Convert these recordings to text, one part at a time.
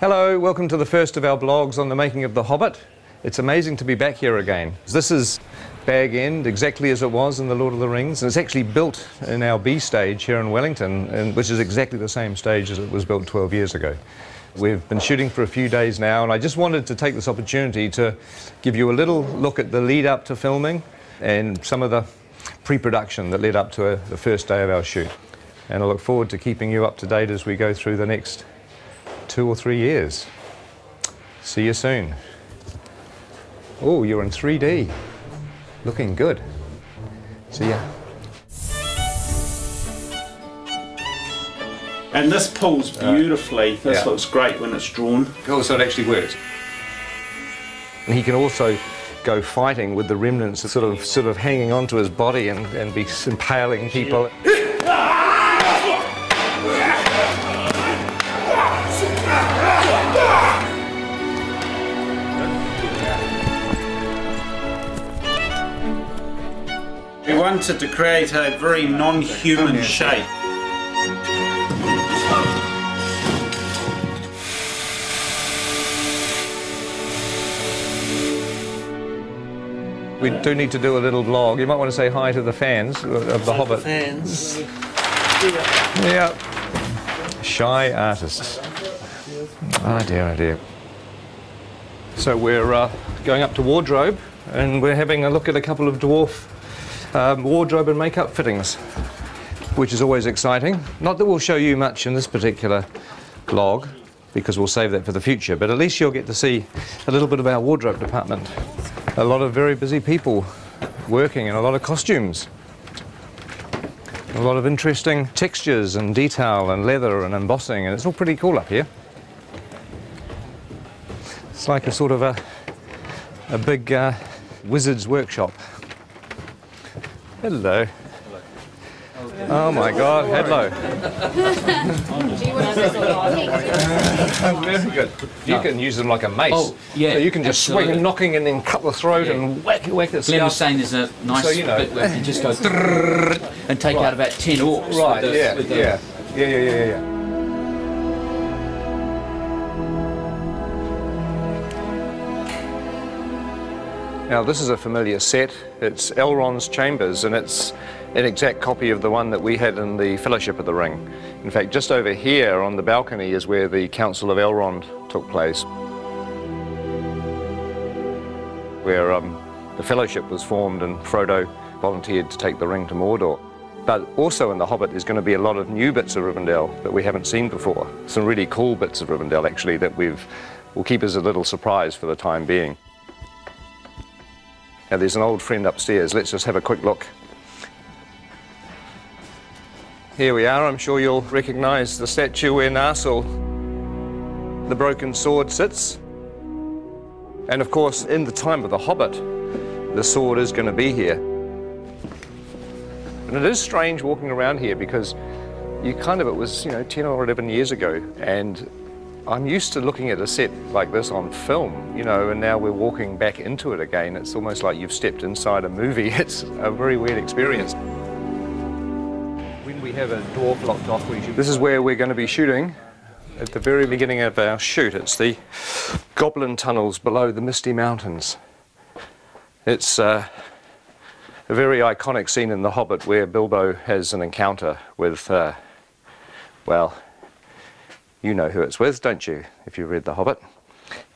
Hello, welcome to the first of our blogs on the making of The Hobbit. It's amazing to be back here again. This is Bag End, exactly as it was in The Lord of the Rings, and it's actually built in our B stage here in Wellington, which is exactly the same stage as it was built 12 years ago. We've been shooting for a few days now, and I just wanted to take this opportunity to give you a little look at the lead up to filming and some of the pre-production that led up to the first day of our shoot. And I look forward to keeping you up to date as we go through the next 2 or 3 years. See you soon. Oh, you're in 3D. Looking good. See ya. And this pulls beautifully. This looks great when it's drawn. Oh, so it actually works. And he can also go fighting with the remnants sort of hanging onto his body and be impaling people. We wanted to create a very non-human shape. We do need to do a little vlog. You might want to say hi to the fans of The Hobbit. Fans. Yeah. Shy artists. Oh dear, oh dear. So we're going up to wardrobe, and we're having a look at a couple of dwarf wardrobe and makeup fittings, which is always exciting. Not that we'll show you much in this particular vlog, because we'll save that for the future, but at least you'll get to see a little bit of our wardrobe department. A lot of very busy people working in a lot of costumes. A lot of interesting textures and detail and leather and embossing, and it's all pretty cool up here. It's like a sort of a big wizard's workshop. Hello. Oh my God, hello. Very good. You can use them like a mace. Oh, yeah. So you can just swing knocking and then cut the throat and whack it. Glenn was saying there's a nice bit where you can just go and take out about 10 orcs. Right, yeah. Now this is a familiar set. It's Elrond's chambers, and it's an exact copy of the one that we had in the Fellowship of the Ring. In fact, just over here on the balcony is where the Council of Elrond took place, where the Fellowship was formed and Frodo volunteered to take the ring to Mordor. But also in The Hobbit there's going to be a lot of new bits of Rivendell that we haven't seen before. Some really cool bits of Rivendell actually that we'll keep as a little surprise for the time being. Now there's an old friend upstairs. Let's just have a quick look. Here we are. I'm sure you'll recognise the statue where Narsil, the broken sword, sits. And of course, in the time of The Hobbit, the sword is going to be here. And it is strange walking around here because it was, 10 or 11 years ago, and I'm used to looking at a set like this on film, and now we're walking back into it again. It's almost like you've stepped inside a movie. It's a very weird experience. When we have a dwarf locked off, this is where we're going to be shooting at the very beginning of our shoot. It's the goblin tunnels below the Misty Mountains. It's a very iconic scene in The Hobbit where Bilbo has an encounter with, well, you know who it's with, don't you, if you've read The Hobbit?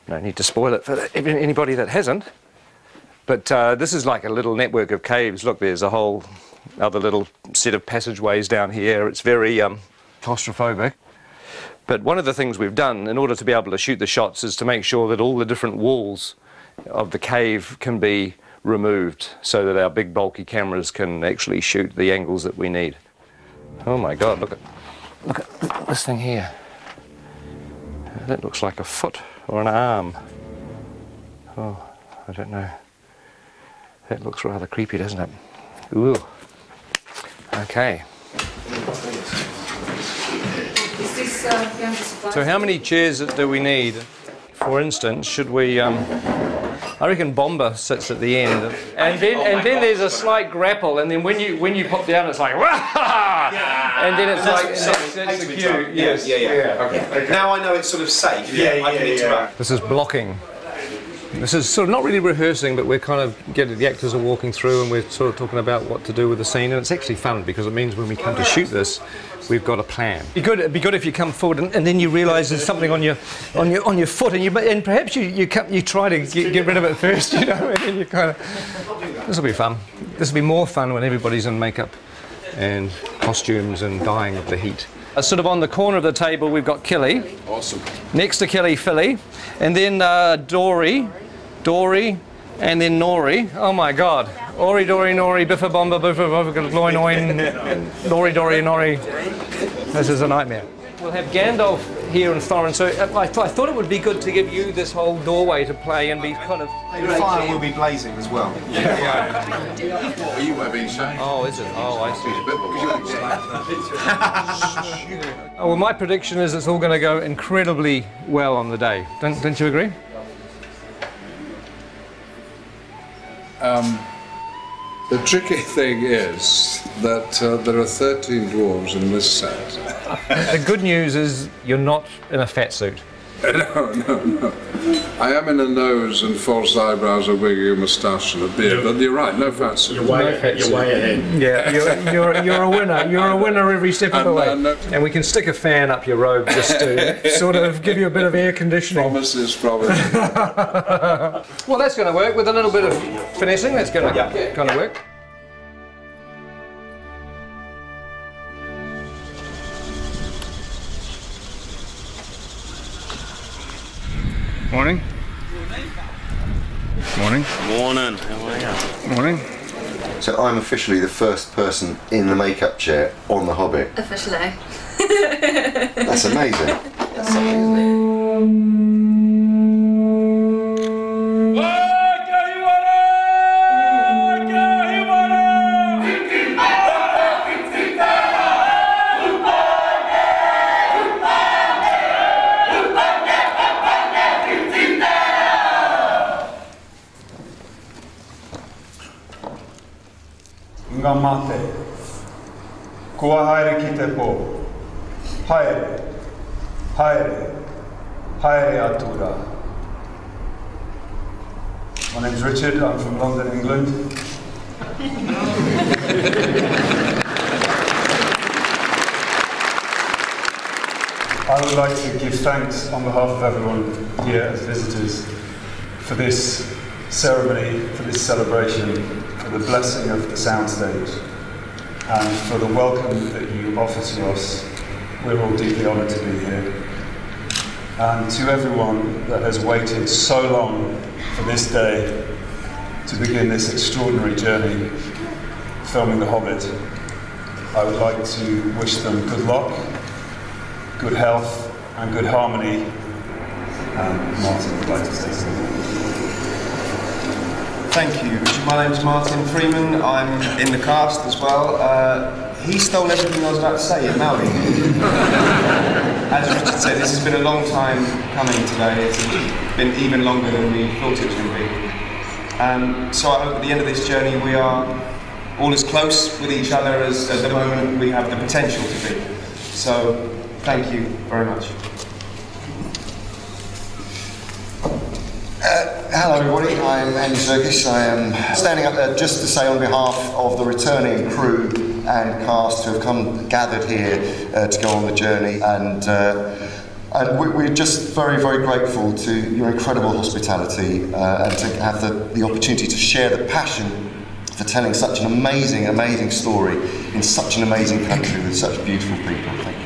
No need to spoil it for anybody that hasn't. But this is like a little network of caves. Look, there's a whole other little set of passageways down here. It's very claustrophobic. But one of the things we've done in order to be able to shoot the shots is to make sure that all the different walls of the cave can be removed so that our big bulky cameras can actually shoot the angles that we need. Oh my God, look at this thing here. That looks like a foot or an arm. Oh, I don't know. That looks rather creepy, doesn't it? Ooh. Okay. So how many chairs do we need? For instance, should we I reckon Bomber sits at the end, and then there's a slight grapple, and then when you pop down, it's like wah, and then it's like that's the cue. Yes. Yeah. Okay. Now I know it's sort of safe. I can interrupt. This is blocking. This is sort of not really rehearsing, but we're kind of the actors are walking through, and we're sort of talking about what to do with the scene, and it's actually fun because it means when we come to shoot this, we've got a plan. It'd be good if you come forward and then you realise there's something on your foot, and perhaps you try to get rid of it first, you know, and then you kind of. This will be fun. This will be more fun when everybody's in makeup and costumes and dying of the heat. Sort of on the corner of the table, we've got Killy. Awesome. Next to Killy, Philly, and then Dory, and then Nori. Oh my God! Ori, Dory, Nori, Biffa, Bomba, Biffa, Biffa, Gloin, Oin, Nori, Dory, Nori. This is a nightmare. We'll have Gandalf here and Thorin, so I thought it would be good to give you this whole doorway to play and be kind of... The fire will be blazing as well. Well, you were being shown. Oh, is it? Oh, I see. See. Oh, well, my prediction is it's all going to go incredibly well on the day. Don't you agree? The tricky thing is that there are 13 dwarves in this set. The good news is you're not in a fat suit. No. I am in a nose and false eyebrows, a wig, a moustache and a beard, but you're right, no fat suit. You're way ahead. Yeah, you're a winner. You're a winner every step of the way. And we can stick a fan up your robe just to sort of give you a bit of air conditioning. Promises. Well, that's going to work with a little bit of finessing. That's going to kind of work. Morning. Morning. Morning. How are you? Morning. So I'm officially the first person in the makeup chair on The Hobbit. Officially. That's amazing. That's something, isn't it? Ngamate. Kua haere ki te pō. Haere atura. My name's Richard, I'm from London, England. I would like to give thanks on behalf of everyone here as visitors for this ceremony, for this celebration, for the blessing of the soundstage, and for the welcome that you offer to us. We're all deeply honoured to be here. And to everyone that has waited so long for this day to begin this extraordinary journey filming The Hobbit, I would like to wish them good luck, good health and good harmony. And Martin would like to say something. Thank you. My name's Martin Freeman. I'm in the cast as well. He stole everything I was about to say in Maori. As Richard said, this has been a long time coming today. It's been even longer than we thought it would be. So I hope at the end of this journey we are all as close with each other as at the moment we have the potential to be. So thank you very much. Hello everybody, I'm Andy Serkis. I am standing up there just to say on behalf of the returning crew and cast who have gathered here to go on the journey, and we're just very, very grateful to your incredible hospitality and to have the opportunity to share the passion for telling such an amazing, amazing story in such an amazing country with such beautiful people. Thank you.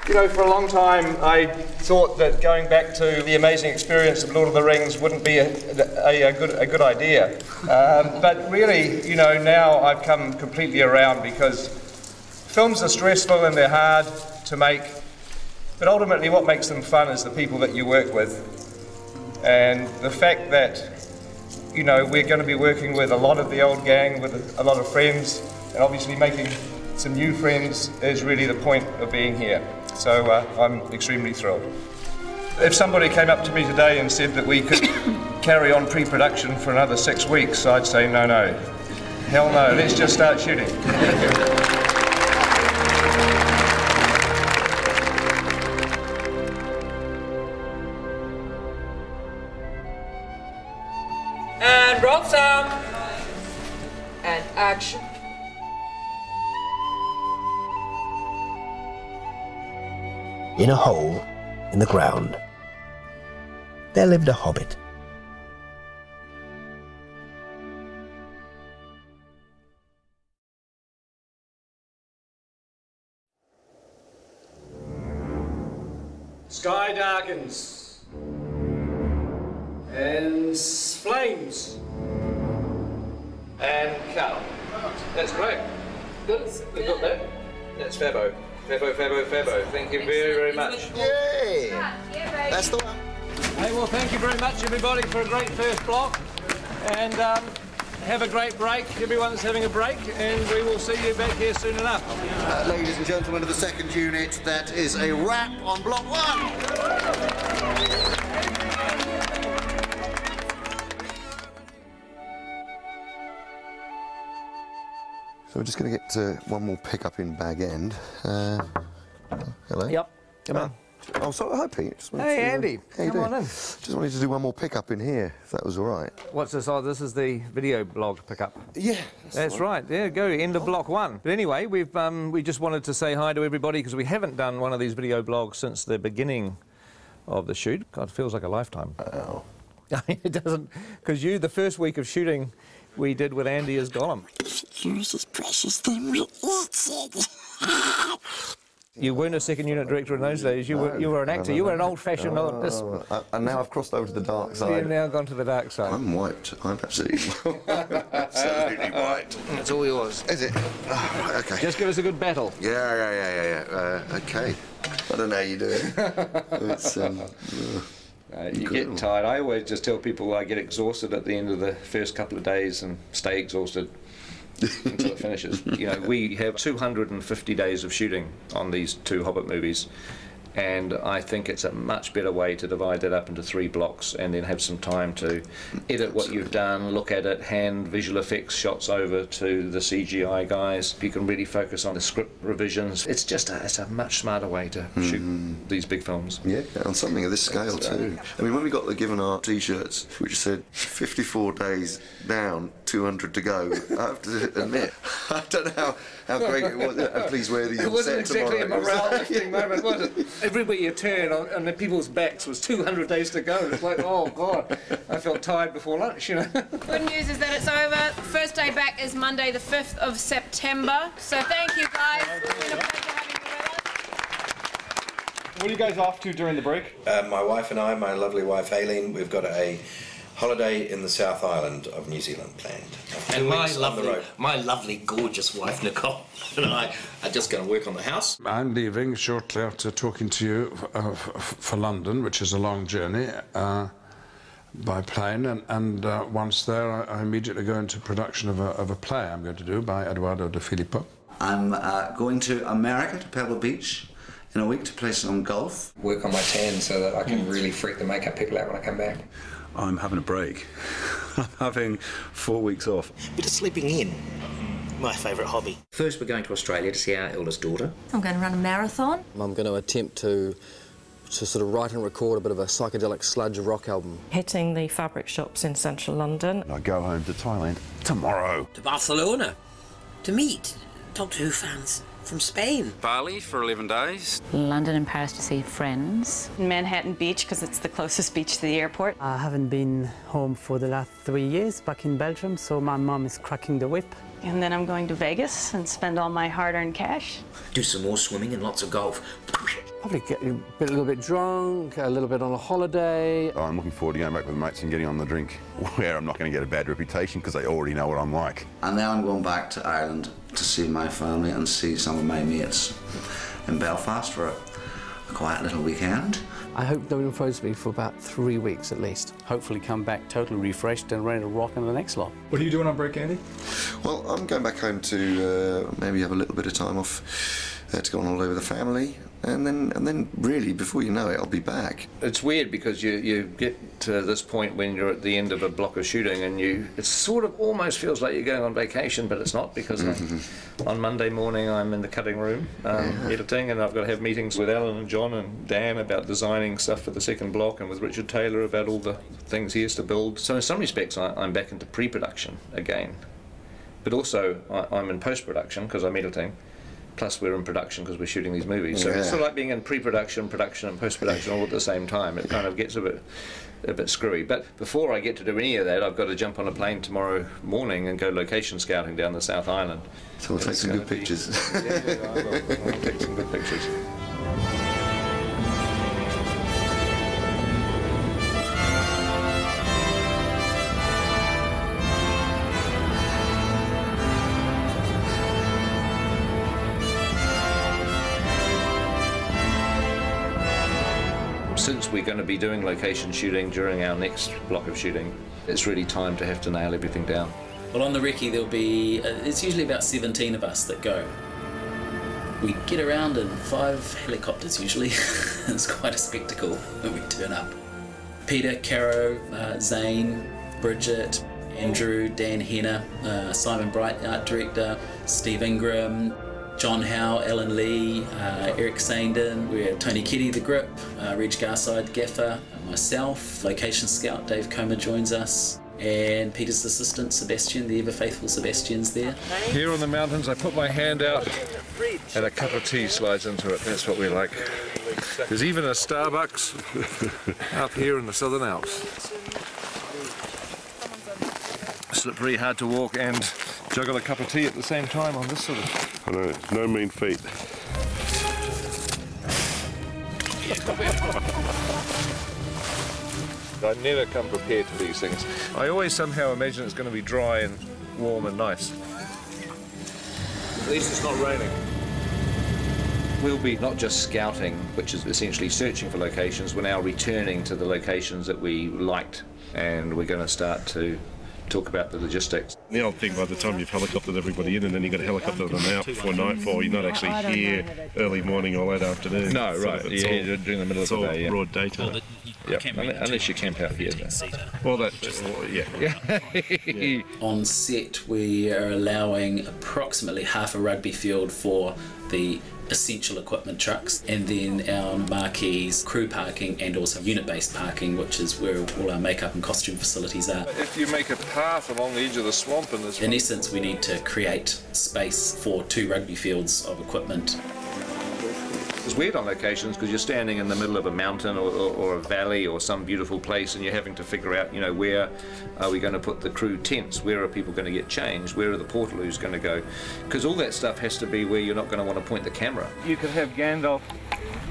You know, for a long time I thought that going back to the amazing experience of Lord of the Rings wouldn't be a good idea. But really, you know, now I've come completely around, because films are stressful and they're hard to make, but ultimately what makes them fun is the people that you work with. And the fact that, you know, we're going to be working with a lot of the old gang, with a lot of friends, and obviously making some new friends is really the point of being here. So I'm extremely thrilled. If somebody came up to me today and said that we could carry on pre-production for another 6 weeks, I'd say no, no. Hell no, let's just start shooting. And roll sound. And action. In a hole in the ground, there lived a hobbit. Sky darkens. And flames. And cut. That's great. Good. We've got that. That's Fabo. Fabo. Thank you very, very much. Yay! That's the one. Hey, well, thank you very much, everybody, for a great first block. And have a great break. Everyone's having a break, and we will see you back here soon enough. Ladies and gentlemen of the second unit, that is a wrap on block 1. So we're just going to get one more pickup in Bag End. Hello. Yep. Come on. Oh, so hi, Pete. Hey, Andy. Come on in. Just wanted to do one more pickup in here, if that was all right. What's this? Oh, this is the video blog pickup. Yeah. That's right. There you go. End of block 1. But anyway, we just wanted to say hi to everybody because we haven't done one of these video blogs since the beginning of the shoot. God, it feels like a lifetime. Oh. It doesn't, because the first week of shooting we did with Andy as Gollum. Yours is precious, then we eat it. You weren't a second unit director in those days. You were an actor. You were an old-fashioned. And now I've crossed over to the dark side. You've now gone to the dark side. I'm wiped. I'm absolutely, absolutely wiped. It's all yours. Is it? Oh, right, okay. Just give us a good battle. Yeah. Okay. I don't know how you do it. It's, you get tired. I always just tell people I get exhausted at the end of the first couple of days and stay exhausted until it finishes. You know, we have 250 days of shooting on these 2 Hobbit movies, and I think it's a much better way to divide that up into 3 blocks and then have some time to edit what you've done, look at it, hand visual effects shots over to the CGI guys. You can really focus on the script revisions. It's just it's a much smarter way to shoot these big films. Yeah, on something of this scale too. I mean, when we got the given our T-shirts, which said 54 days down, 200 to go, I have to admit, I don't know how great it was. Please wear these. It wasn't exactly a morale-lifting moment, was it? Everywhere you turn on the people's backs was 200 days to go. It's like, oh God, I felt tired before lunch, you know. Good news is that it's over. First day back is Monday the 5th of September. So thank you guys. It's been a pleasure having you with us. What are you guys off to during the break? My wife and I, my lovely wife Aileen, we've got a holiday in the South Island of New Zealand planned. And my lovely, gorgeous wife Nicole and I are just going to work on the house. I'm leaving shortly after talking to you for London, which is a long journey, by plane, and once there I immediately go into production of a play I'm going to do by Eduardo de Filippo. I'm going to America, to Pebble Beach, in a week to play some golf. Work on my tan so that I can really freak the makeup people out when I come back. I'm having a break. I'm having 4 weeks off. Bit of sleeping in. My favourite hobby. First we're going to Australia to see our eldest daughter. I'm going to run a marathon. I'm going to attempt to sort of write and record a bit of a psychedelic sludge rock album. Hitting the fabric shops in central London. I go home to Thailand tomorrow. To Barcelona. To meet Doctor Who fans from Spain. Bali for 11 days. London and Paris to see friends. Manhattan Beach, because it's the closest beach to the airport. I haven't been home for the last 3 years, back in Belgium, so my mum is cracking the whip. And then I'm going to Vegas and spend all my hard-earned cash. Do some more swimming and lots of golf. Probably get a little bit drunk, a little bit on a holiday. Oh, I'm looking forward to going back with mates and getting on the drink, where I'm not going to get a bad reputation because they already know what I'm like. And now I'm going back to Ireland to see my family and see some of my mates in Belfast for a quiet little weekend. I hope no one throws me for about 3 weeks at least. Hopefully come back totally refreshed and ready to rock in the next lot. What are you doing on break, Andy? Well, I'm going back home to maybe have a little bit of time off to go on holiday with the family, and then really, before you know it, I'll be back. It's weird because you get to this point when you're at the end of a block of shooting and it sort of almost feels like you're going on vacation, but it's not, because on Monday morning I'm in the cutting room editing, and I've got to have meetings with Alan and John and Dan about designing stuff for the second block, and with Richard Taylor about all the things he has to build. So in some respects I'm back into pre-production again, but also I'm in post-production because I'm editing. Plus we're in production because we're shooting these movies. So it's sort of like being in pre-production, production and post-production all at the same time. It kind of gets a bit screwy. But before I get to do any of that, I've got to jump on a plane tomorrow morning and go location scouting down the South Island. So we'll take some good pictures. Yeah, I will. I'll take some good pictures. Since we're going to be doing location shooting during our next block of shooting, it's really time to have to nail everything down. Well, on the recce there'll be, it's usually about 17 of us that go. We get around in 5 helicopters usually. It's quite a spectacle when we turn up. Peter, Caro, Zane, Bridget, Andrew, Dan Henner, Simon Bright, art director, Steve Ingram, John Howe, Alan Lee, Eric Sandin, we have Tony Kitty, the grip, Reg Garside, gaffer, myself, location scout Dave Comer joins us, and Peter's assistant Sebastian, the ever faithful Sebastian's there. Here on the mountains I put my hand out and a cup of tea slides into it. That's what we like. There's even a Starbucks up here in the Southern Alps. Slippery, hard to walk and juggle a cup of tea at the same time on this sort of... I know, no mean feat. I never come prepared to these things. I always somehow imagine it's going to be dry and warm and nice. At least it's not raining. We'll be not just scouting, which is essentially searching for locations, we're now returning to the locations that we liked, and we're going to start to talk about the logistics. The old thing, by the time you've helicoptered everybody in and then you've got to helicopter them out before nightfall, you're not actually here early morning or late afternoon. No, right, you're during the middle of the day. It's all broad daytime. Unless you camp out here. Well, that just, yeah. On set we are allowing approximately half a rugby field for the essential equipment trucks, and then our marquees, crew parking and also unit-based parking, which is where all our makeup and costume facilities are. If you make a path along the edge of the swamp in this... In essence, we need to create space for 2 rugby fields of equipment. It's weird on locations because you're standing in the middle of a mountain or a valley or some beautiful place, and you're having to figure out, you know, where are we going to put the crew tents? Where are people going to get changed? Where are the portaloos going to go? Because all that stuff has to be where you're not going to want to point the camera. You could have Gandalf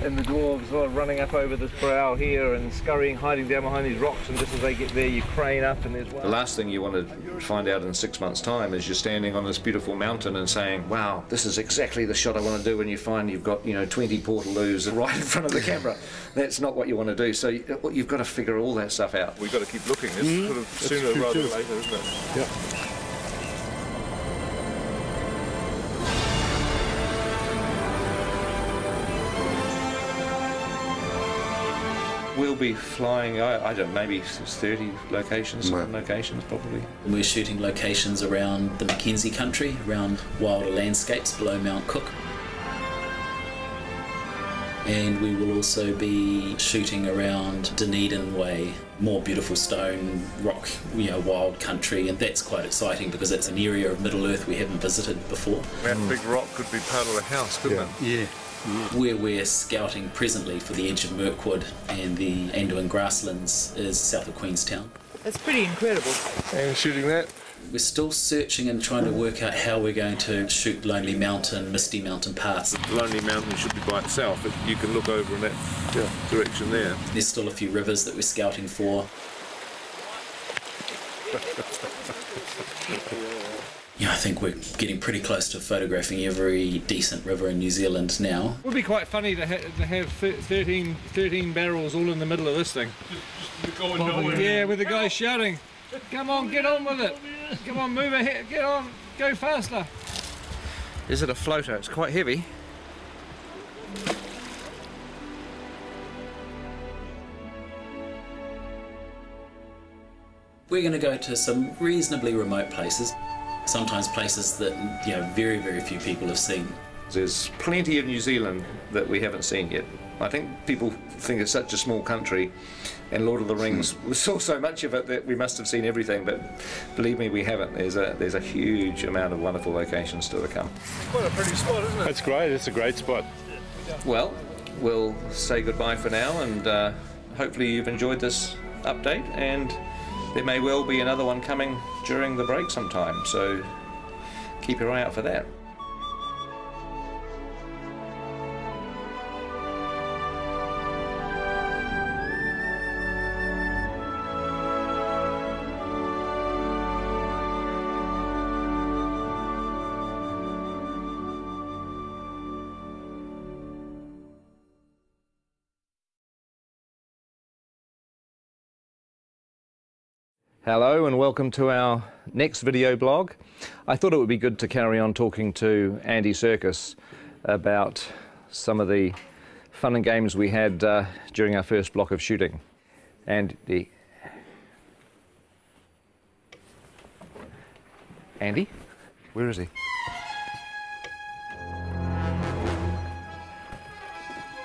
and the dwarves sort of running up over this brow here and scurrying, hiding down behind these rocks, and just as they get there you crane up and there's one. The last thing you want to find out in 6 months' time is you're standing on this beautiful mountain and saying, wow, this is exactly the shot I want to do, and you find you've got, 20 portaloos right in front of the camera. That's not what you want to do, so you've got to figure all that stuff out. We've got to keep looking. It's sort of sooner rather than later, isn't it? Yeah. We'll be flying, I don't know, maybe 30 locations, locations probably. We're shooting locations around the Mackenzie country, around wilder landscapes below Mount Cook. And we will also be shooting around Dunedin Way, more beautiful stone, rock, wild country, and that's quite exciting because it's an area of Middle Earth we haven't visited before. That big rock could be part of a house, couldn't it? Yeah. Where we're scouting presently for the edge of Mirkwood and the Anduin grasslands is south of Queenstown. It's pretty incredible. And shooting that? We're still searching and trying to work out how we're going to shoot Lonely Mountain, Misty Mountain paths. Lonely Mountain should be by itself, but you can look over in that direction there. There's still a few rivers that we're scouting for. Yeah, I think we're getting pretty close to photographing every decent river in New Zealand now. It would be quite funny to have 13 barrels all in the middle of this thing. Just going nowhere. Yeah, with the guy shouting, "Come on, get on with it! Come on, move ahead, get on, go faster!" Is it a floater? It's quite heavy. We're going to go to some reasonably remote places, sometimes places that, you know, very, very few people have seen. There's plenty of New Zealand that we haven't seen yet. I think people think it's such a small country, and Lord of the Rings, we saw so much of it that we must have seen everything, but believe me, we haven't. There's a huge amount of wonderful locations still to come. Quite a pretty spot, isn't it? It's great, it's a great spot. Well, we'll say goodbye for now, and hopefully you've enjoyed this update, and there may well be another one coming during the break sometime, so keep your eye out for that. Hello and welcome to our next video blog. I thought it would be good to carry on talking to Andy Serkis about some of the fun and games we had during our first block of shooting. Andy? Where is he?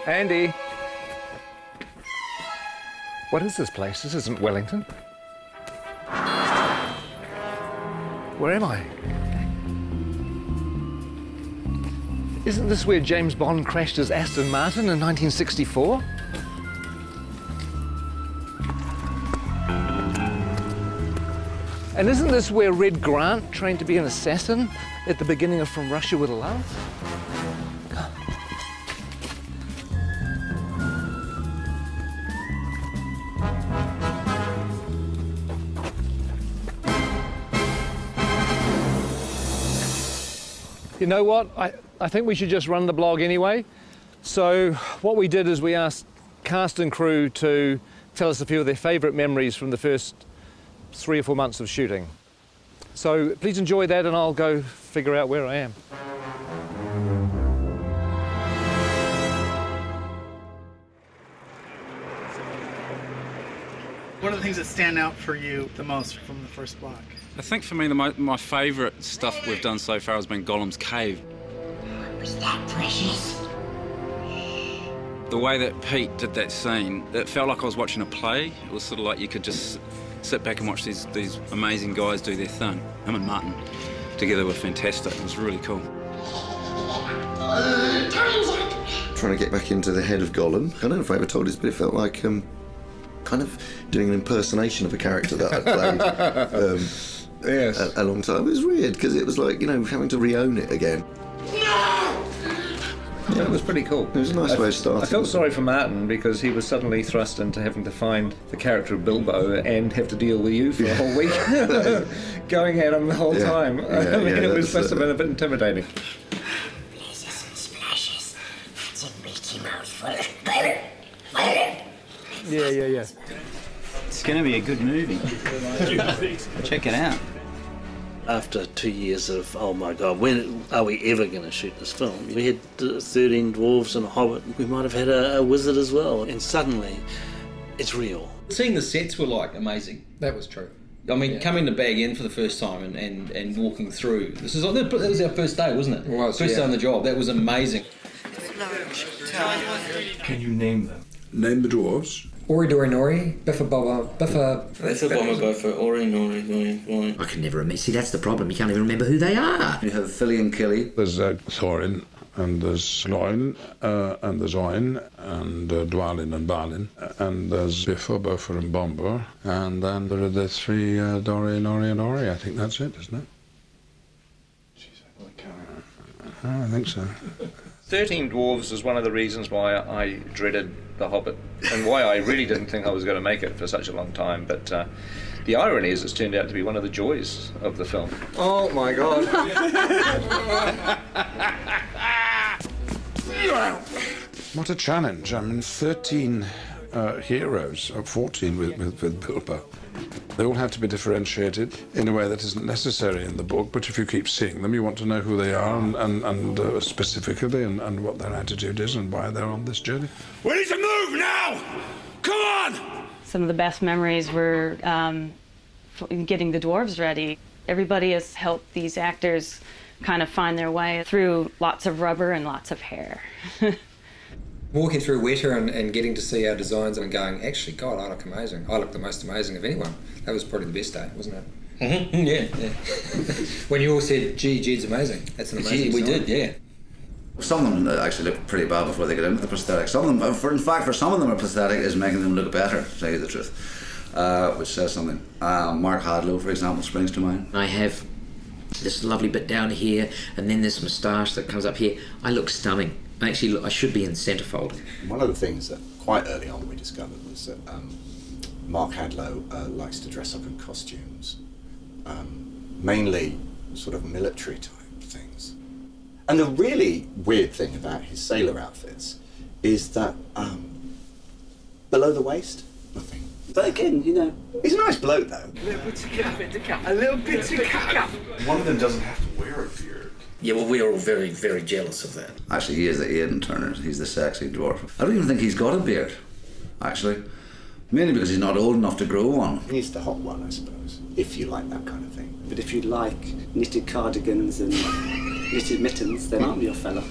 Andy? What is this place? This isn't Wellington. Where am I? Isn't this where James Bond crashed his Aston Martin in 1964? And isn't this where Red Grant trained to be an assassin at the beginning of From Russia with Love? You know what? I think we should just run the blog anyway. So what we did is we asked cast and crew to tell us a few of their favourite memories from the first 3 or 4 months of shooting. So please enjoy that, and I'll go figure out where I am. What are the things that stand out for you the most from the first block? I think for me, my favourite stuff we've done so far has been Gollum's Cave. Was that precious? The way that Pete did that scene, it felt like I was watching a play. It was sort of like you could just sit back and watch these amazing guys do their thing. Him and Martin together were fantastic. It was really cool. Trying to get back into the head of Gollum. I don't know if I ever told this, but it felt like kind of doing an impersonation of a character that I'd played yes. a long time. It was weird because it was like, you know, having to re-own it again. Yeah, it was pretty cool. It was a nice way of starting. I felt sorry for Martin because he was suddenly thrust into having to find the character of Bilbo and have to deal with you for a whole week, going at him the whole time. I mean, it was must have been a bit intimidating. Blizzes and splashes. It's a meaty mouthful. Yeah. It's going to be a good movie. Check it out. After 2 years of, oh my God, when are we ever going to shoot this film? We had 13 dwarves and a hobbit. We might have had a wizard as well. And suddenly, it's real. Seeing the sets were like amazing. That was true. I mean, coming to Bag End for the first time and walking through. That was our first day, wasn't it? It was, first day on the job. That was amazing. Can you name them? Name the dwarves. Ori Dori Nori, Biffa Bobba, Biffa... Biffa Bobba Biffa, Ori Nori Nori. I can never remember. See, that's the problem. You can't even remember who they are. You have Philly and Killy. There's Thorin, and there's Gloin, and there's Oin, and Dwalin and Balin, and there's Biffa, Buffer and Bomber, and then there are the 3 Dori, Nori and Ori. I think that's it, isn't it? I think so. 13 Dwarves is one of the reasons why I dreaded The Hobbit, and why I really didn't think I was going to make it for such a long time. But the The irony is it's turned out to be one of the joys of the film. Oh my God. What a challenge. I mean, 13 heroes, or 14 with Bilbo. They all have to be differentiated in a way that isn't necessary in the book, but if you keep seeing them, you want to know who they are and specifically and what their attitude is and why they're on this journey. We need to move now! Come on! Some of the best memories were getting the dwarves ready. Everybody has helped these actors kind of find their way through lots of rubber and lots of hair. Walking through Weta and getting to see our designs and going, actually, God, I look amazing. I look the most amazing of anyone. That was probably the best day, wasn't it? Mm-hmm. Yeah. When you all said, gee, Jed's amazing. That's an amazing We design. did, yeah. Some of them actually look pretty bad before they get into the prosthetic. Some of them, in fact, for some of them, a prosthetic is making them look better, to tell you the truth, which says something. Mark Hadlow, for example, springs to mind. I have this lovely bit down here, and then this moustache that comes up here. I look stunning. Actually, I should be in centrefold. One of the things that quite early on we discovered was that Mark Hadlow likes to dress up in costumes, mainly sort of military type things. And the really weird thing about his sailor outfits is that below the waist, nothing. But again, you know, he's a nice bloke though. A little bit of cap, a little bit of cap. One of them doesn't have to wear a beard. Yeah, well, we're all very, very jealous of that. Actually, he is the Aidan Turner. He's the sexy dwarf. I don't even think he's got a beard, actually. Mainly because he's not old enough to grow one. He's the hot one, I suppose, if you like that kind of thing. But if you like knitted cardigans and knitted mittens, then I'm your fella.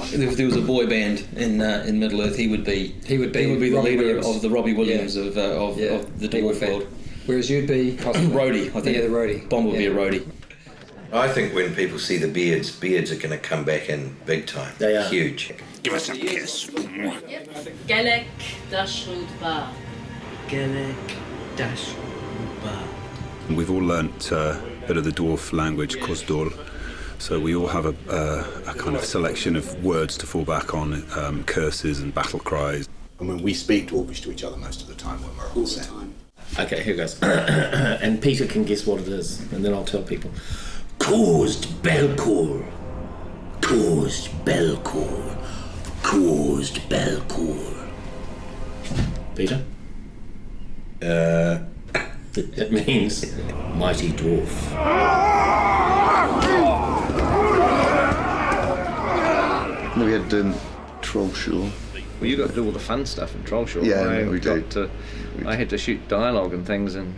If there was a boy band in Middle Earth, he would be the leader Williams. of the Robbie Williams of the dwarf world. Whereas you'd be roadie, I think. Yeah, the roadie. Bond would be a roadie. I think when people see the beards are going to come back in big time. They are. Huge. Give us a kiss. Gelek Dashwood Bar. Gelek Dashwood Bar. We've all learnt a bit of the dwarf language, Cosdor, so we all have a kind of selection of words to fall back on, curses and battle cries. And when we speak Dwarvish to each other most of the time when we're on set. Okay, here goes. And Peter can guess what it is, and then I'll tell people. Caused Belcour. Caused Belcour. Caused Belcour. Peter? It means mighty dwarf. We had Trollshaw. Well, you got to do all the fun stuff in Trollshaw. Yeah, we did. I had to shoot dialogue and things, and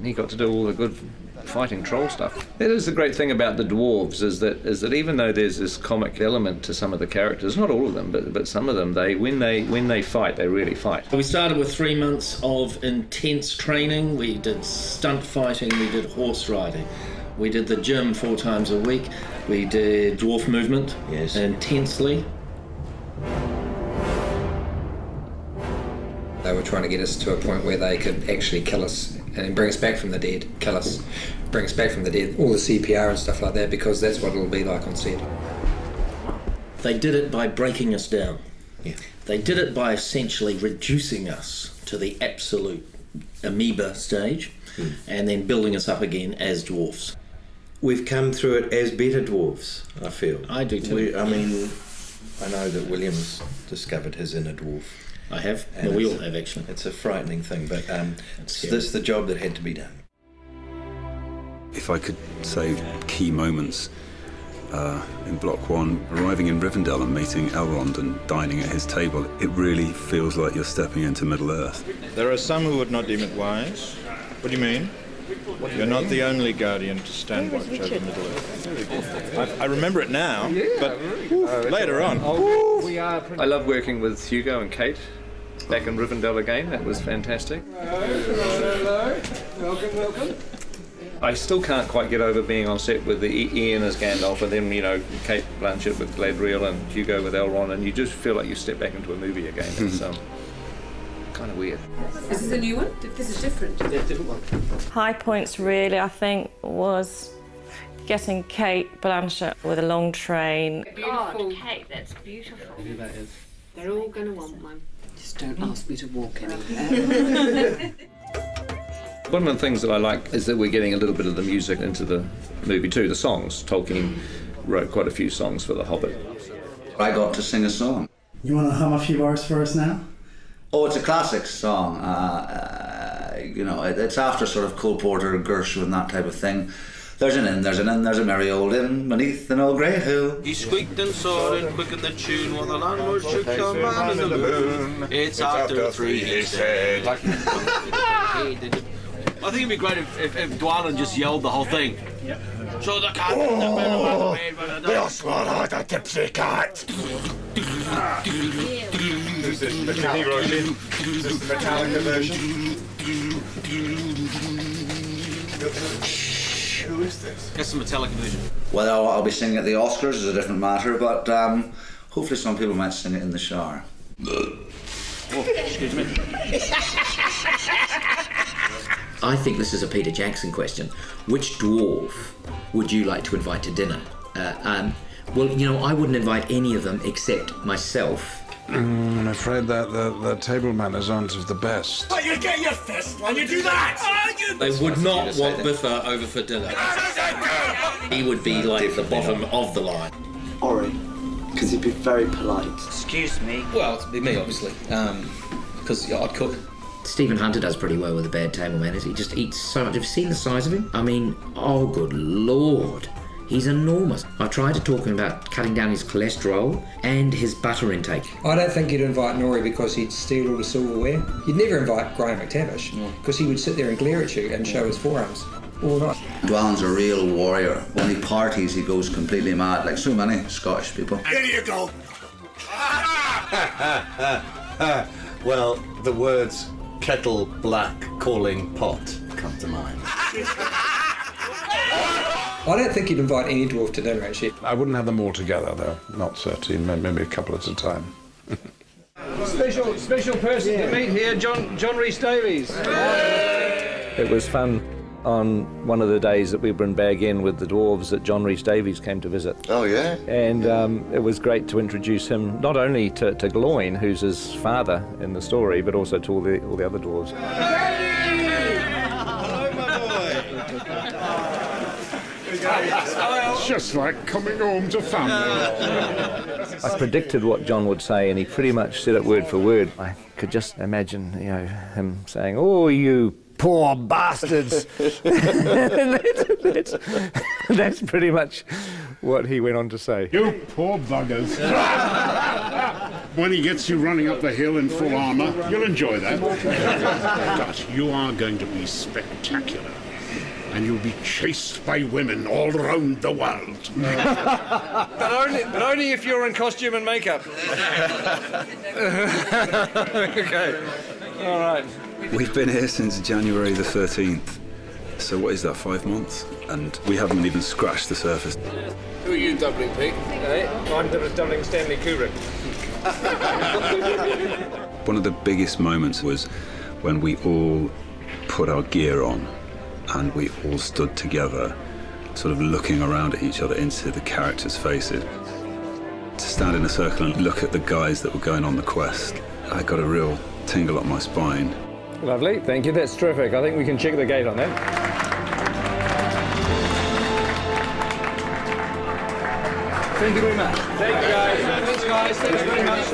he got to do all the good fighting troll stuff. That is the great thing about the dwarves is that even though there's this comic element to some of the characters, not all of them, but some of them, when they fight, they really fight. We started with 3 months of intense training. We did stunt fighting, we did horse riding. We did the gym 4 times a week. We did dwarf movement intensely. They were trying to get us to a point where they could actually kill us and bring us back from the dead, kill us, bring us back from the dead, all the CPR and stuff like that, because that's what it'll be like on set. They did it by breaking us down. Yeah. They did it by essentially reducing us to the absolute amoeba stage and then building us up again as dwarfs. We've come through it as better dwarves, I feel. I do too. I mean, I know that William's discovered his inner dwarf. I have. Well, we all have, actually. It's a frightening thing, but this is the job that had to be done. If I could say key moments in Block 1, arriving in Rivendell and meeting Elrond and dining at his table, it really feels like you're stepping into Middle-earth. There are some who would not deem it wise. What do you mean? You're not the only guardian to stand watch over Middle-earth. I remember it now, but later on. I love working with Hugo and Kate back in Rivendell again. That was fantastic. Hello. Welcome. I still can't quite get over being on set with Ian as Gandalf and then, Kate Blanchett with Galadriel and Hugo with Elrond, and you just feel like you step back into a movie again. It's kind of weird. Is this a new one? This is different. Yeah, different one. High points really, I think, was getting Kate Blanchett with a long train. God, Kate, that's beautiful. Who that is? They're all going to want one. Just don't ask me to walk anywhere. One of the things that I like is that we're getting a little bit of the music into the movie too, the songs. Tolkien wrote quite a few songs for The Hobbit. I got to sing a song. You want to hum a few bars for us now? Oh, it's a classic song. You know, it's after sort of Cole Porter, Gershwin, and that type of thing. There's an inn, there's a merry old inn beneath an old grey hill. He squeaked and sawed and quickened the tune while the landlord shook the man in the moon. It's after 3, he said. I think it'd be great if Dwalin just yelled the whole thing. So the cat They'll swallow the tipsy cat. Is this the version? Is this the Metallica version? Who is this? That's the Metallica version. Whether I'll be singing at the Oscars is a different matter, but hopefully some people might sing it in the shower. Oh, excuse me. I think this is a Peter Jackson question. Which dwarf would you like to invite to dinner? Well, you know, I wouldn't invite any of them except myself. I'm afraid that the table manners aren't of the best. But you get your fist when you do that! They would not want Biffa over for dinner. He would be like the bottom of the line. Ori, because he'd be very polite. Excuse me. Well, it'd be me, obviously, because I'd cook. Stephen Hunter does pretty well with the bad table manners. He just eats so much. Have you seen the size of him? I mean, oh good lord. He's enormous. I tried to talk him about cutting down his cholesterol and his butter intake. I don't think you'd invite Nori because he'd steal all the silverware. You'd never invite Graham McTavish because he would sit there and glare at you and show his forearms all night. Dwalin's a real warrior. When he parties, he goes completely mad, like so many Scottish people. Here you go. Well, the words kettle black calling pot come to mind. I don't think you'd invite any dwarf to dinner, actually. I wouldn't have them all together, though. Not 13, maybe a couple at a time. Special person to meet here, John Rhys Davies. It was fun on one of the days that we were in Bag End with the dwarves that John Rhys Davies came to visit. Oh, yeah? And it was great to introduce him not only to Gloin, who's his father in the story, but also to all the other dwarves. It's just like coming home to family. I predicted what John would say, and he pretty much said it word for word. I could just imagine, you know, him saying, "Oh, you poor bastards." that's pretty much what he went on to say. You poor buggers. When he gets you running up the hill in full armour, you'll enjoy that. But you are going to be spectacular. And you'll be chased by women all around the world. but only if you're in costume and makeup. Okay. All right. We've been here since January the 13th. So what is that, 5 months? And we haven't even scratched the surface. Who are you doubling, Pete? I'm doubling Stanley Kubrick. One of the biggest moments was when we all put our gear on and we all stood together, sort of looking around at each other into the characters' faces. To stand in a circle and look at the guys that were going on the quest, I got a real tingle up my spine. Lovely, thank you, that's terrific. I think we can check the gate on that. Thank you very much. Thank you, guys. Thanks, guys. Thanks very much.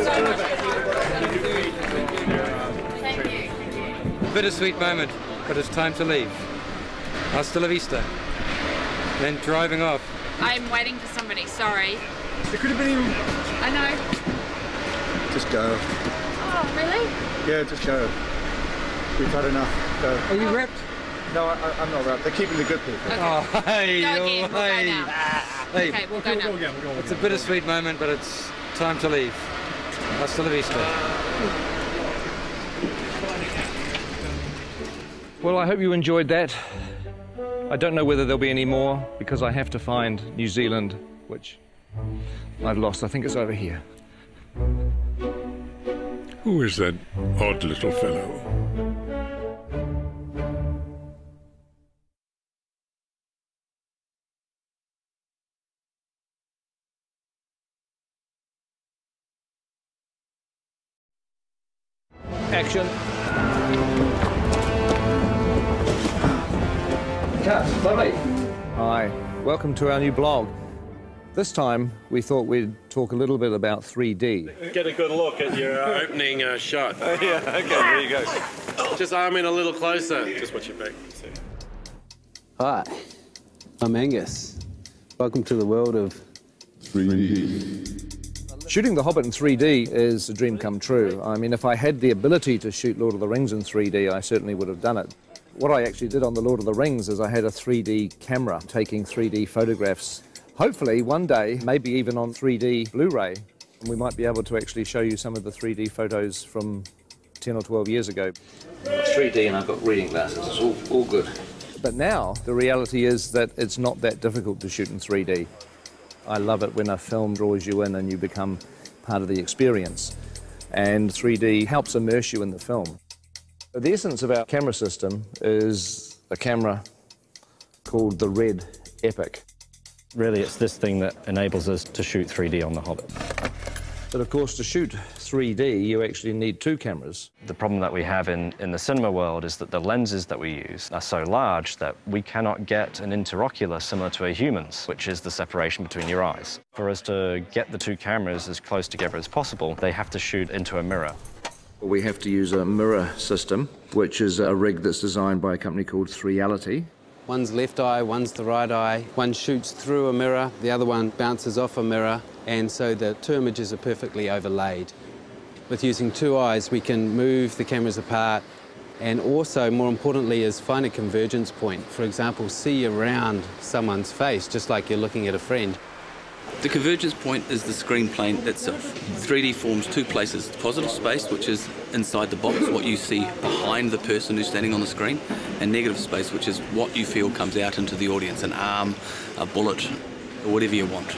Thank you. Bittersweet moment, but it's time to leave. Hasta la vista. Then driving off. I'm waiting for somebody, sorry. It could have been you. I know. Just go. Oh, really? Yeah, just go. We've had enough. Go. Are you ripped? No, I'm not ripped. They're keeping the good people. Okay. Oh, hey, Go again, we'll go now. Hey. Okay, we'll go now. It's a bittersweet moment, but it's time to leave. Hasta la vista. Well, I hope you enjoyed that. I don't know whether there'll be any more, because I have to find New Zealand, which I've lost. I think it's over here. Who is that odd little fellow? Action. cut. Lovely. Hi, welcome to our new blog. This time, we thought we'd talk a little bit about 3D. Get a good look at your opening shot. Yeah, okay, there you go. Just arm in a little closer. Just watch your back. Hi, I'm Angus. Welcome to the world of 3D. Shooting The Hobbit in 3D is a dream come true. I mean, if I had the ability to shoot Lord of the Rings in 3D, I certainly would have done it. What I actually did on The Lord of the Rings is I had a 3D camera taking 3D photographs. Hopefully, one day, maybe even on 3D Blu-ray, we might be able to actually show you some of the 3D photos from 10 or 12 years ago. It's 3D and I've got reading glasses, it's all good. But now, the reality is that it's not that difficult to shoot in 3D. I love it when a film draws you in and you become part of the experience. And 3D helps immerse you in the film. The essence of our camera system is a camera called the Red Epic. Really, it's this thing that enables us to shoot 3D on The Hobbit. But of course, to shoot 3D, you actually need two cameras. The problem that we have in the cinema world is that the lenses that we use are so large that we cannot get an interocular similar to a human's, which is the separation between your eyes. For us to get the two cameras as close together as possible, they have to shoot into a mirror. We have to use a mirror system, which is a rig that's designed by a company called Reality. One's left eye, one's the right eye. One shoots through a mirror, the other one bounces off a mirror, and so the two images are perfectly overlaid. With using two eyes, we can move the cameras apart and also, more importantly, is find a convergence point. For example, see around someone's face, just like you're looking at a friend. The convergence point is the screen plane itself. 3D forms two places, positive space, which is inside the box, what you see behind the person who's standing on the screen, and negative space, which is what you feel comes out into the audience, an arm, a bullet, or whatever you want.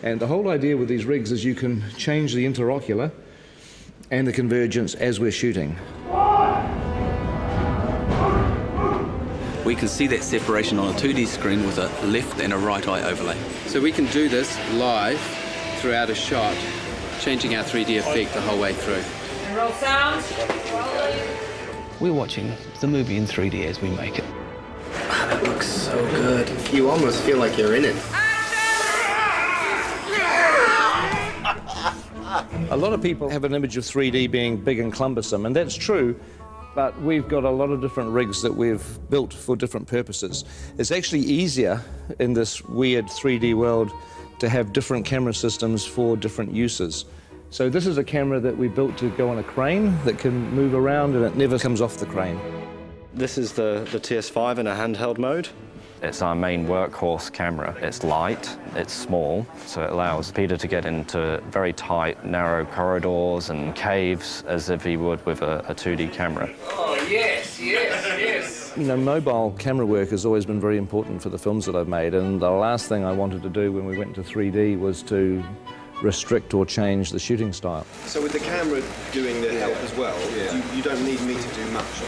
And the whole idea with these rigs is you can change the interocular and the convergence as we're shooting. We can see that separation on a 2D screen with a left and a right eye overlay. So we can do this live throughout a shot, changing our 3D effect the whole way through. Roll sound. We're watching the movie in 3D as we make it. That looks so good. You almost feel like you're in it. A lot of people have an image of 3D being big and cumbersome, and that's true. But we've got a lot of different rigs that we've built for different purposes. It's actually easier in this weird 3D world to have different camera systems for different uses. So this is a camera that we built to go on a crane that can move around and it never comes off the crane. This is the TS5 in a handheld mode. It's our main workhorse camera. It's light, it's small, so it allows Peter to get into very tight, narrow corridors and caves as if he would with a 2D camera. Oh, yes, yes, yes. You know, mobile camera work has always been very important for the films that I've made, and the last thing I wanted to do when we went to 3D was to restrict or change the shooting style. So with the camera doing the help as well, you don't need me to do much.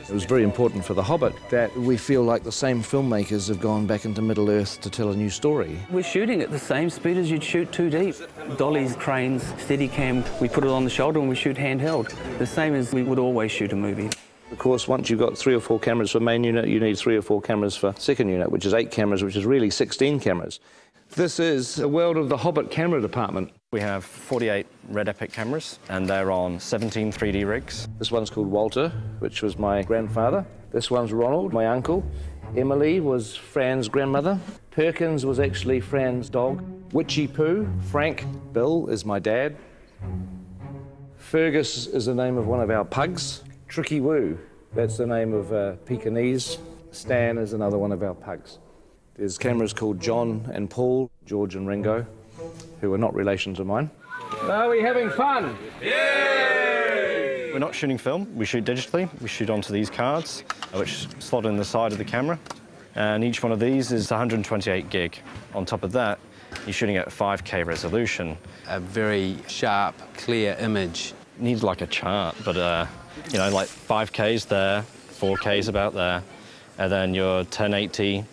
It was very important for The Hobbit that we feel like the same filmmakers have gone back into Middle-earth to tell a new story. We're shooting at the same speed as you'd shoot 2D. Dollies, cranes, Steadicam, we put it on the shoulder and we shoot handheld. The same as we would always shoot a movie. Of course, once you've got 3 or 4 cameras for main unit, you need 3 or 4 cameras for second unit, which is 8 cameras, which is really 16 cameras. This is a world of the Hobbit camera department. We have 48 Red Epic cameras, and they're on 17 3D rigs. This one's called Walter, which was my grandfather. This one's Ronald, my uncle. Emily was Fran's grandmother. Perkins was actually Fran's dog. Witchy Poo, Frank, Bill is my dad. Fergus is the name of one of our pugs. Tricky Woo, that's the name of Pekingese. Stan is another one of our pugs. There's cameras called John and Paul, George and Ringo, who are not relations of mine. Are we having fun? Yay! We're not shooting film, we shoot digitally. We shoot onto these cards, which slot in the side of the camera. And each one of these is 128 gig. On top of that, you're shooting at 5K resolution. A very sharp, clear image. Needs like a chart, but you know, like 5K's there, 4K's about there, and then your 1080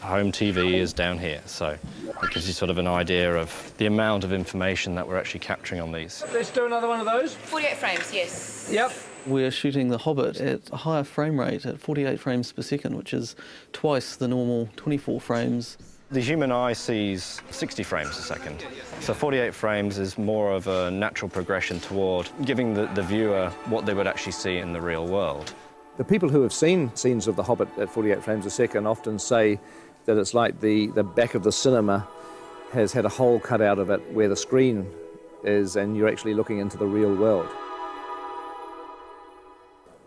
home TV is down here, so it Gives you sort of an idea of the amount of information that we're actually capturing on these. Let's do another one of those. 48 frames, yes. Yep. We're shooting the Hobbit at a higher frame rate at 48 frames per second, which is twice the normal 24 frames. The human eye sees 60 frames a second. So 48 frames is more of a natural progression toward giving the viewer what they would actually see in the real world. The people who have seen scenes of The Hobbit at 48 frames a second often say that it's like the back of the cinema has had a hole cut out of it where the screen is, and you're actually looking into the real world.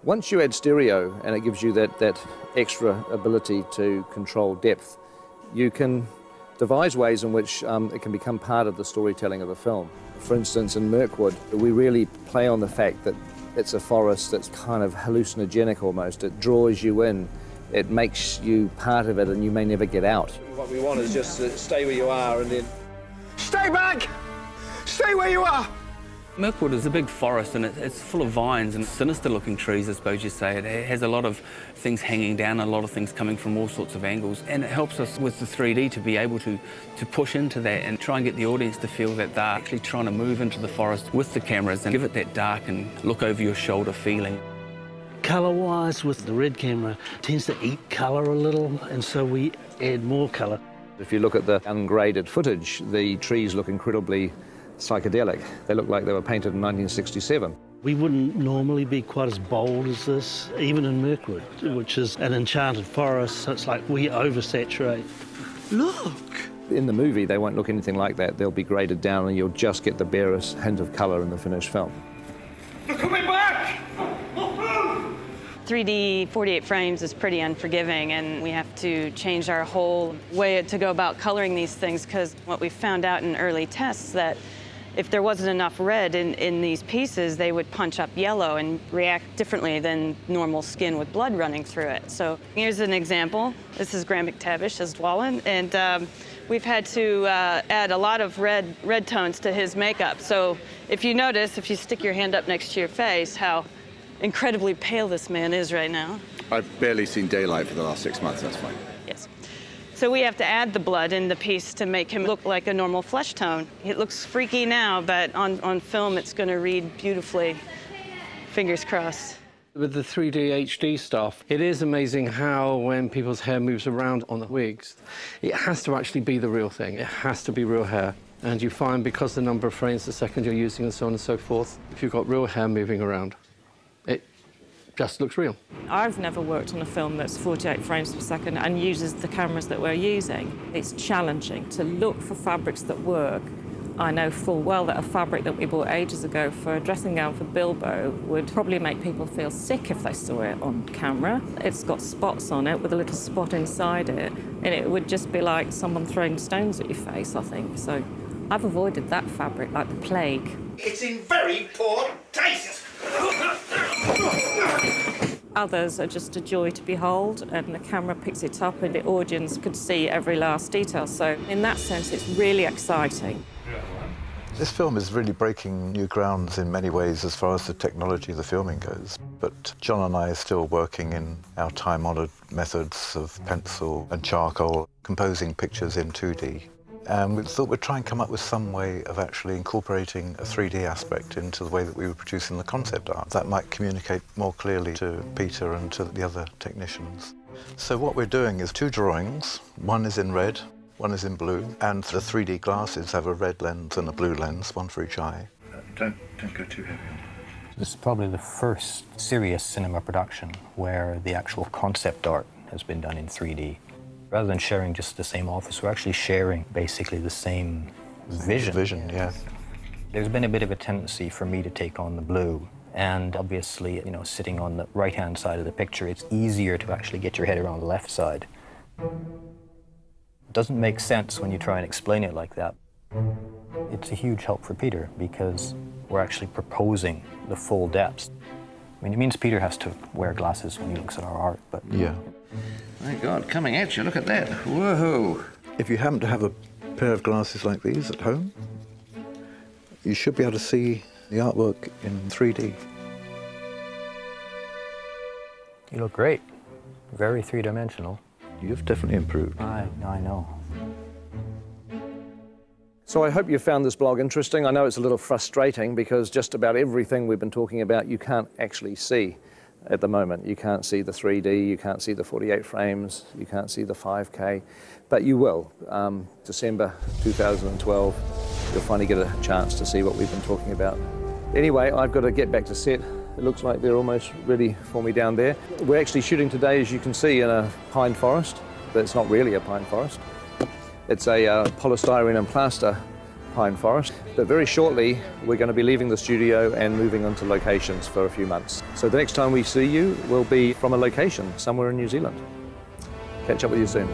Once you add stereo, and it gives you that extra ability to control depth, you can devise ways in which it can become part of the storytelling of a film. For instance, in Mirkwood, we really play on the fact that it's a forest that's kind of hallucinogenic almost. It draws you in. It makes you part of it, and you may never get out. What we want is just to stay where you are and then... Stay back! Stay where you are! Mirkwood is a big forest, and it's full of vines and sinister-looking trees, I suppose you say. It has a lot of things hanging down, a lot of things coming from all sorts of angles, and it helps us with the 3D to be able to push into that and try and get the audience to feel that they're actually trying to move into the forest with the cameras and give it that dark and look-over-your-shoulder feeling. Colour-wise, with the red camera, tends to eat colour a little, and so we add more colour. If you look at the ungraded footage, the trees look incredibly psychedelic. They look like they were painted in 1967. We wouldn't normally be quite as bold as this, even in Mirkwood, which is an enchanted forest, so it's like we oversaturate. Look! In the movie, they won't look anything like that. They'll be graded down, and you'll just get the barest hint of colour in the finished film. Look at me back! 3D 48 frames is pretty unforgiving, and we have to change our whole way to go about coloring these things, because what we found out in early tests that if there wasn't enough red in these pieces, they would punch up yellow and react differently than normal skin with blood running through it. So here's an example. This is Graham McTavish as Dwalin, and we've had to add a lot of red tones to his makeup. So if you notice, if you stick your hand up next to your face, how incredibly pale this man is right now. I've barely seen daylight for the last 6 months, that's fine. Yes. So we have to add the blood in the piece to make him look like a normal flesh tone. It looks freaky now, but on film it's going to read beautifully. Fingers crossed. With the 3D HD stuff, it is amazing how when people's hair moves around on the wigs, it has to actually be the real thing. It has to be real hair. And you find, because the number of frames a second you're using and so on and so forth, if you've got real hair moving around, it just looks real. I've never worked on a film that's 48 frames per second and uses the cameras that we're using. It's challenging to look for fabrics that work. I know full well that a fabric that we bought ages ago for a dressing gown for Bilbo would probably make people feel sick if they saw it on camera. It's got spots on it with a little spot inside it, and it would just be like someone throwing stones at your face, I think. So I've avoided that fabric like the plague. It's in very poor taste. Others are just a joy to behold, and the camera picks it up and the audience could see every last detail. So in that sense, it's really exciting. This film is really breaking new grounds in many ways as far as the technology of the filming goes. But John and I are still working in our time-honoured methods of pencil and charcoal, composing pictures in 2D. And we thought we'd try and come up with some way of actually incorporating a 3D aspect into the way that we were producing the concept art. That might communicate more clearly to Peter and to the other technicians. So what we're doing is 2 drawings. One is in red, one is in blue, and the 3D glasses have a red lens and a blue lens, one for each eye. Don't go too heavy on it. This is probably the first serious cinema production where the actual concept art has been done in 3D. Rather than sharing just the same office, we're actually sharing basically the same vision. Yeah. There's been a bit of a tendency for me to take on the blue. And obviously, you know, sitting on the right-hand side of the picture, it's easier to actually get your head around the left side. It doesn't make sense when you try and explain it like that. It's a huge help for Peter because we're actually proposing the full depths. I mean, it means Peter has to wear glasses when he looks at our art, but... Yeah. My God, coming at you, look at that. Whoa! If you happen to have a pair of glasses like these at home, you should be able to see the artwork in 3D. You look great. Very three-dimensional. You've definitely improved. I know. So I hope you found this blog interesting. I know it's a little frustrating because just about everything we've been talking about you can't actually see at the moment. You can't see the 3D, you can't see the 48 frames, you can't see the 5K, but you will. December 2012, you'll finally get a chance to see what we've been talking about. Anyway, I've got to get back to set. It looks like they're almost ready for me down there. We're actually shooting today, as you can see, in a pine forest, but it's not really a pine forest. It's a polystyrene and plaster pine forest. But very shortly, we're going to be leaving the studio and moving on to locations for a few months. So the next time we see you will be from a location somewhere in New Zealand. Catch up with you soon.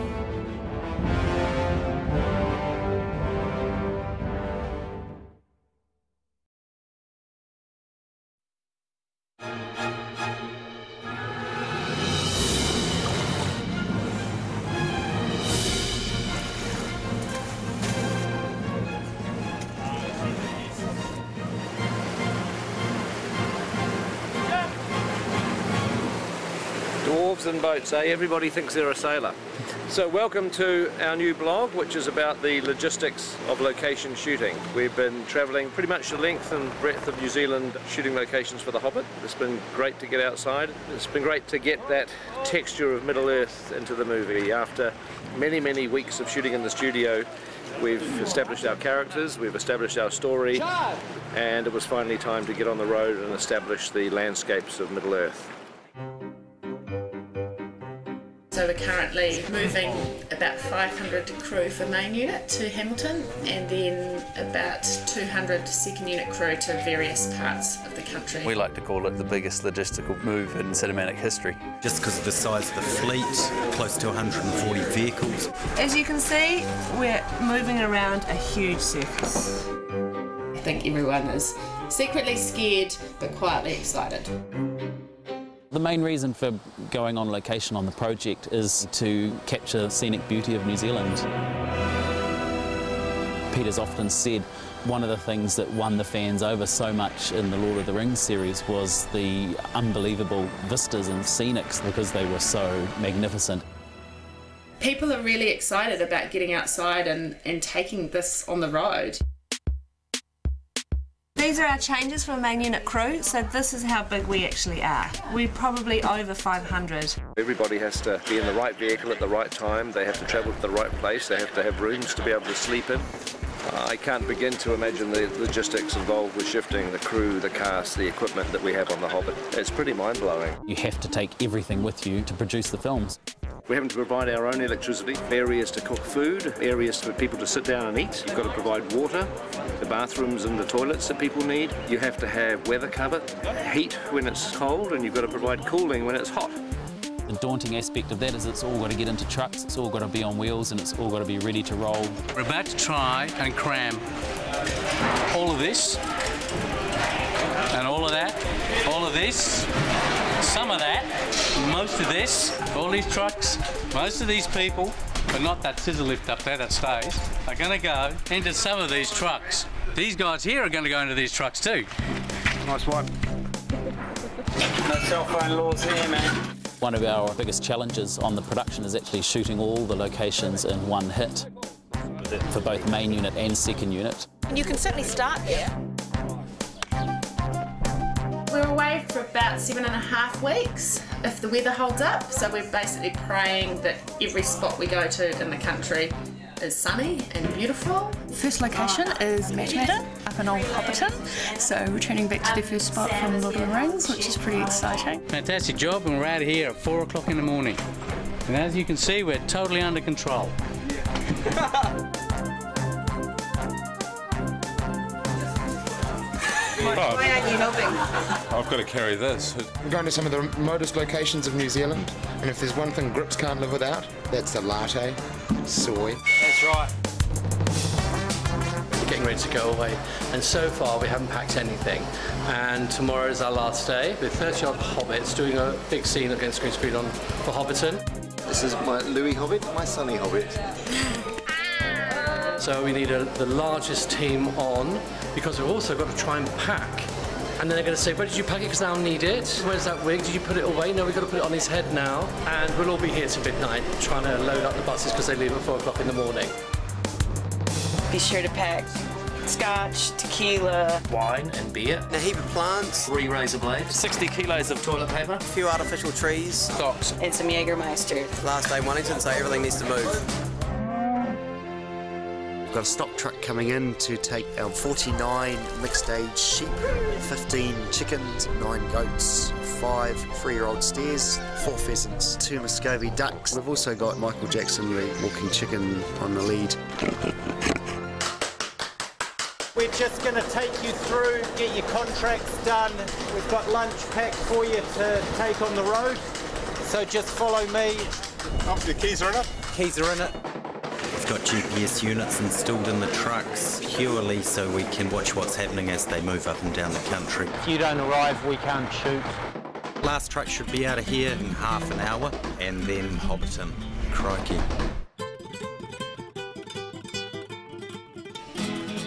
Dwarves and boats, eh? Everybody thinks they're a sailor. So welcome to our new blog, which is about the logistics of location shooting. We've been travelling pretty much the length and breadth of New Zealand shooting locations for The Hobbit. It's been great to get outside. It's been great to get that texture of Middle-earth into the movie. After many, many weeks of shooting in the studio, we've established our characters, we've established our story, and it was finally time to get on the road and establish the landscapes of Middle-earth. So we're currently moving about 500 crew for main unit to Hamilton and then about 200 second unit crew to various parts of the country. We like to call it the biggest logistical move in cinematic history. Just because of the size of the fleet, close to 140 vehicles. As you can see, we're moving around a huge circus. I think everyone is secretly scared but quietly excited. The main reason for going on location on the project is to capture the scenic beauty of New Zealand. Peter's often said one of the things that won the fans over so much in the Lord of the Rings series was the unbelievable vistas and scenics because they were so magnificent. People are really excited about getting outside and taking this on the road. These are our changes for main unit crew, so this is how big we actually are. We're probably over 500. Everybody has to be in the right vehicle at the right time, they have to travel to the right place, they have to have rooms to be able to sleep in. I can't begin to imagine the logistics involved with shifting the crew, the cast, the equipment that we have on The Hobbit. It's pretty mind-blowing. You have to take everything with you to produce the films. We're having to provide our own electricity, areas to cook food, areas for people to sit down and eat. You've got to provide water, the bathrooms and the toilets that people need. You have to have weather cover, heat when it's cold, and you've got to provide cooling when it's hot. The daunting aspect of that is it's all got to get into trucks, it's all got to be on wheels, and it's all got to be ready to roll. We're about to try and cram all of this, and all of that, all of this, some of that, most of this, all these trucks, most of these people, but not that scissor lift up there that stays, are going to go into some of these trucks. These guys here are going to go into these trucks too. Nice one. No cell phone laws here, man. One of our biggest challenges on the production is actually shooting all the locations in one hit for both main unit and second unit. You can certainly start here. We're away for about 7.5 weeks if the weather holds up, so we're basically praying that every spot we go to in the country is sunny and beautiful. First location is Matchmatter up in Old Hobbiton, so returning back to the first spot from Lord of the Rings, which is pretty exciting. Fantastic job, and we're out of here at 4 o'clock in the morning. And as you can see, we're totally under control. Why aren't you helping? I've got to carry this. I'm going to some of the remotest locations of New Zealand, and if there's one thing grips can't live without, that's the latte, soy. That's right. We're getting ready to go away, and so far we haven't packed anything. And tomorrow is our last day with 30-odd hobbits doing a big scene against green screen on for Hobbiton. This is my Louis Hobbit, my Sonny Hobbit. So we need the largest team on, because we've also got to try and pack. And then they're going to say, where did you pack it? Because I don't need it. Where's that wig? Did you put it away? No, we've got to put it on his head now. And we'll all be here till midnight trying to load up the buses because they leave at 4 o'clock in the morning. Be sure to pack scotch, tequila, wine and beer, a heap of plants, 3 razor blades, 60 kilos of toilet paper, a few artificial trees, socks, and some Jägermeister. Last day Wellington, so everything needs to move. We've got a stock truck coming in to take our 49 mixed age sheep, 15 chickens, 9 goats, 5 3-year-old steers, 4 pheasants, 2 Muscovy ducks. We've also got Michael Jackson, the walking chicken, on the lead. We're just going to take you through, get your contracts done. We've got lunch packed for you to take on the road. So just follow me. Oh, the keys are in it? Keys are in it. We've got GPS units installed in the trucks purely so we can watch what's happening as they move up and down the country. If you don't arrive, we can't shoot. Last truck should be out of here in half an hour, and then Hobbiton. Crikey.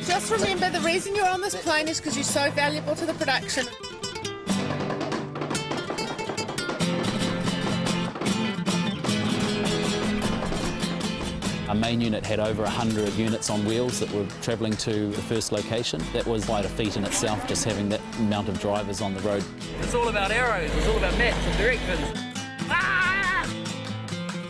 Just remember, the reason you're on this plane is because you're so valuable to the production. Our main unit had over 100 units on wheels that were travelling to the first location. That was quite a feat in itself, just having that amount of drivers on the road. It's all about arrows, it's all about maps and directions.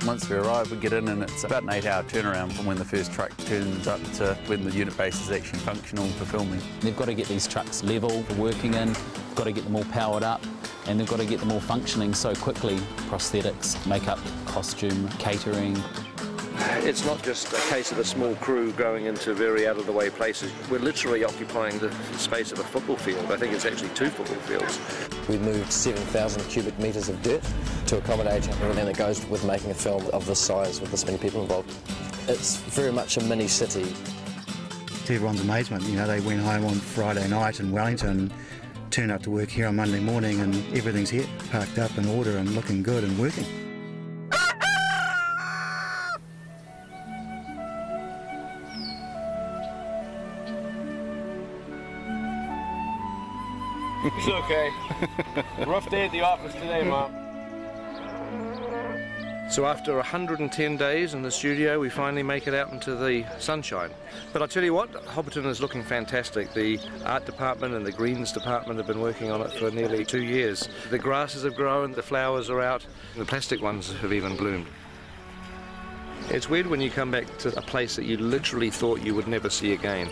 Once we arrive, we get in and it's about an 8-hour turnaround from when the first truck turns up to when the unit base is actually functional for filming. They've got to get these trucks level for working in, they've got to get them all powered up, and they've got to get them all functioning so quickly. Prosthetics, makeup, costume, catering. It's not just a case of a small crew going into very out-of-the-way places. We're literally occupying the space of a football field. I think it's actually 2 football fields. We moved 7,000 cubic metres of dirt to accommodate everything that goes with making a film of this size with this many people involved. It's very much a mini city. To everyone's amazement, you know, they went home on Friday night in Wellington, turned up to work here on Monday morning, and everything's here, parked up in order and looking good and working. It's okay. Rough day at the office today, Mom. So after 110 days in the studio, we finally make it out into the sunshine. But I tell you what, Hobbiton is looking fantastic. The art department and the greens department have been working on it for nearly 2 years. The grasses have grown, the flowers are out, and the plastic ones have even bloomed. It's weird when you come back to a place that you literally thought you would never see again.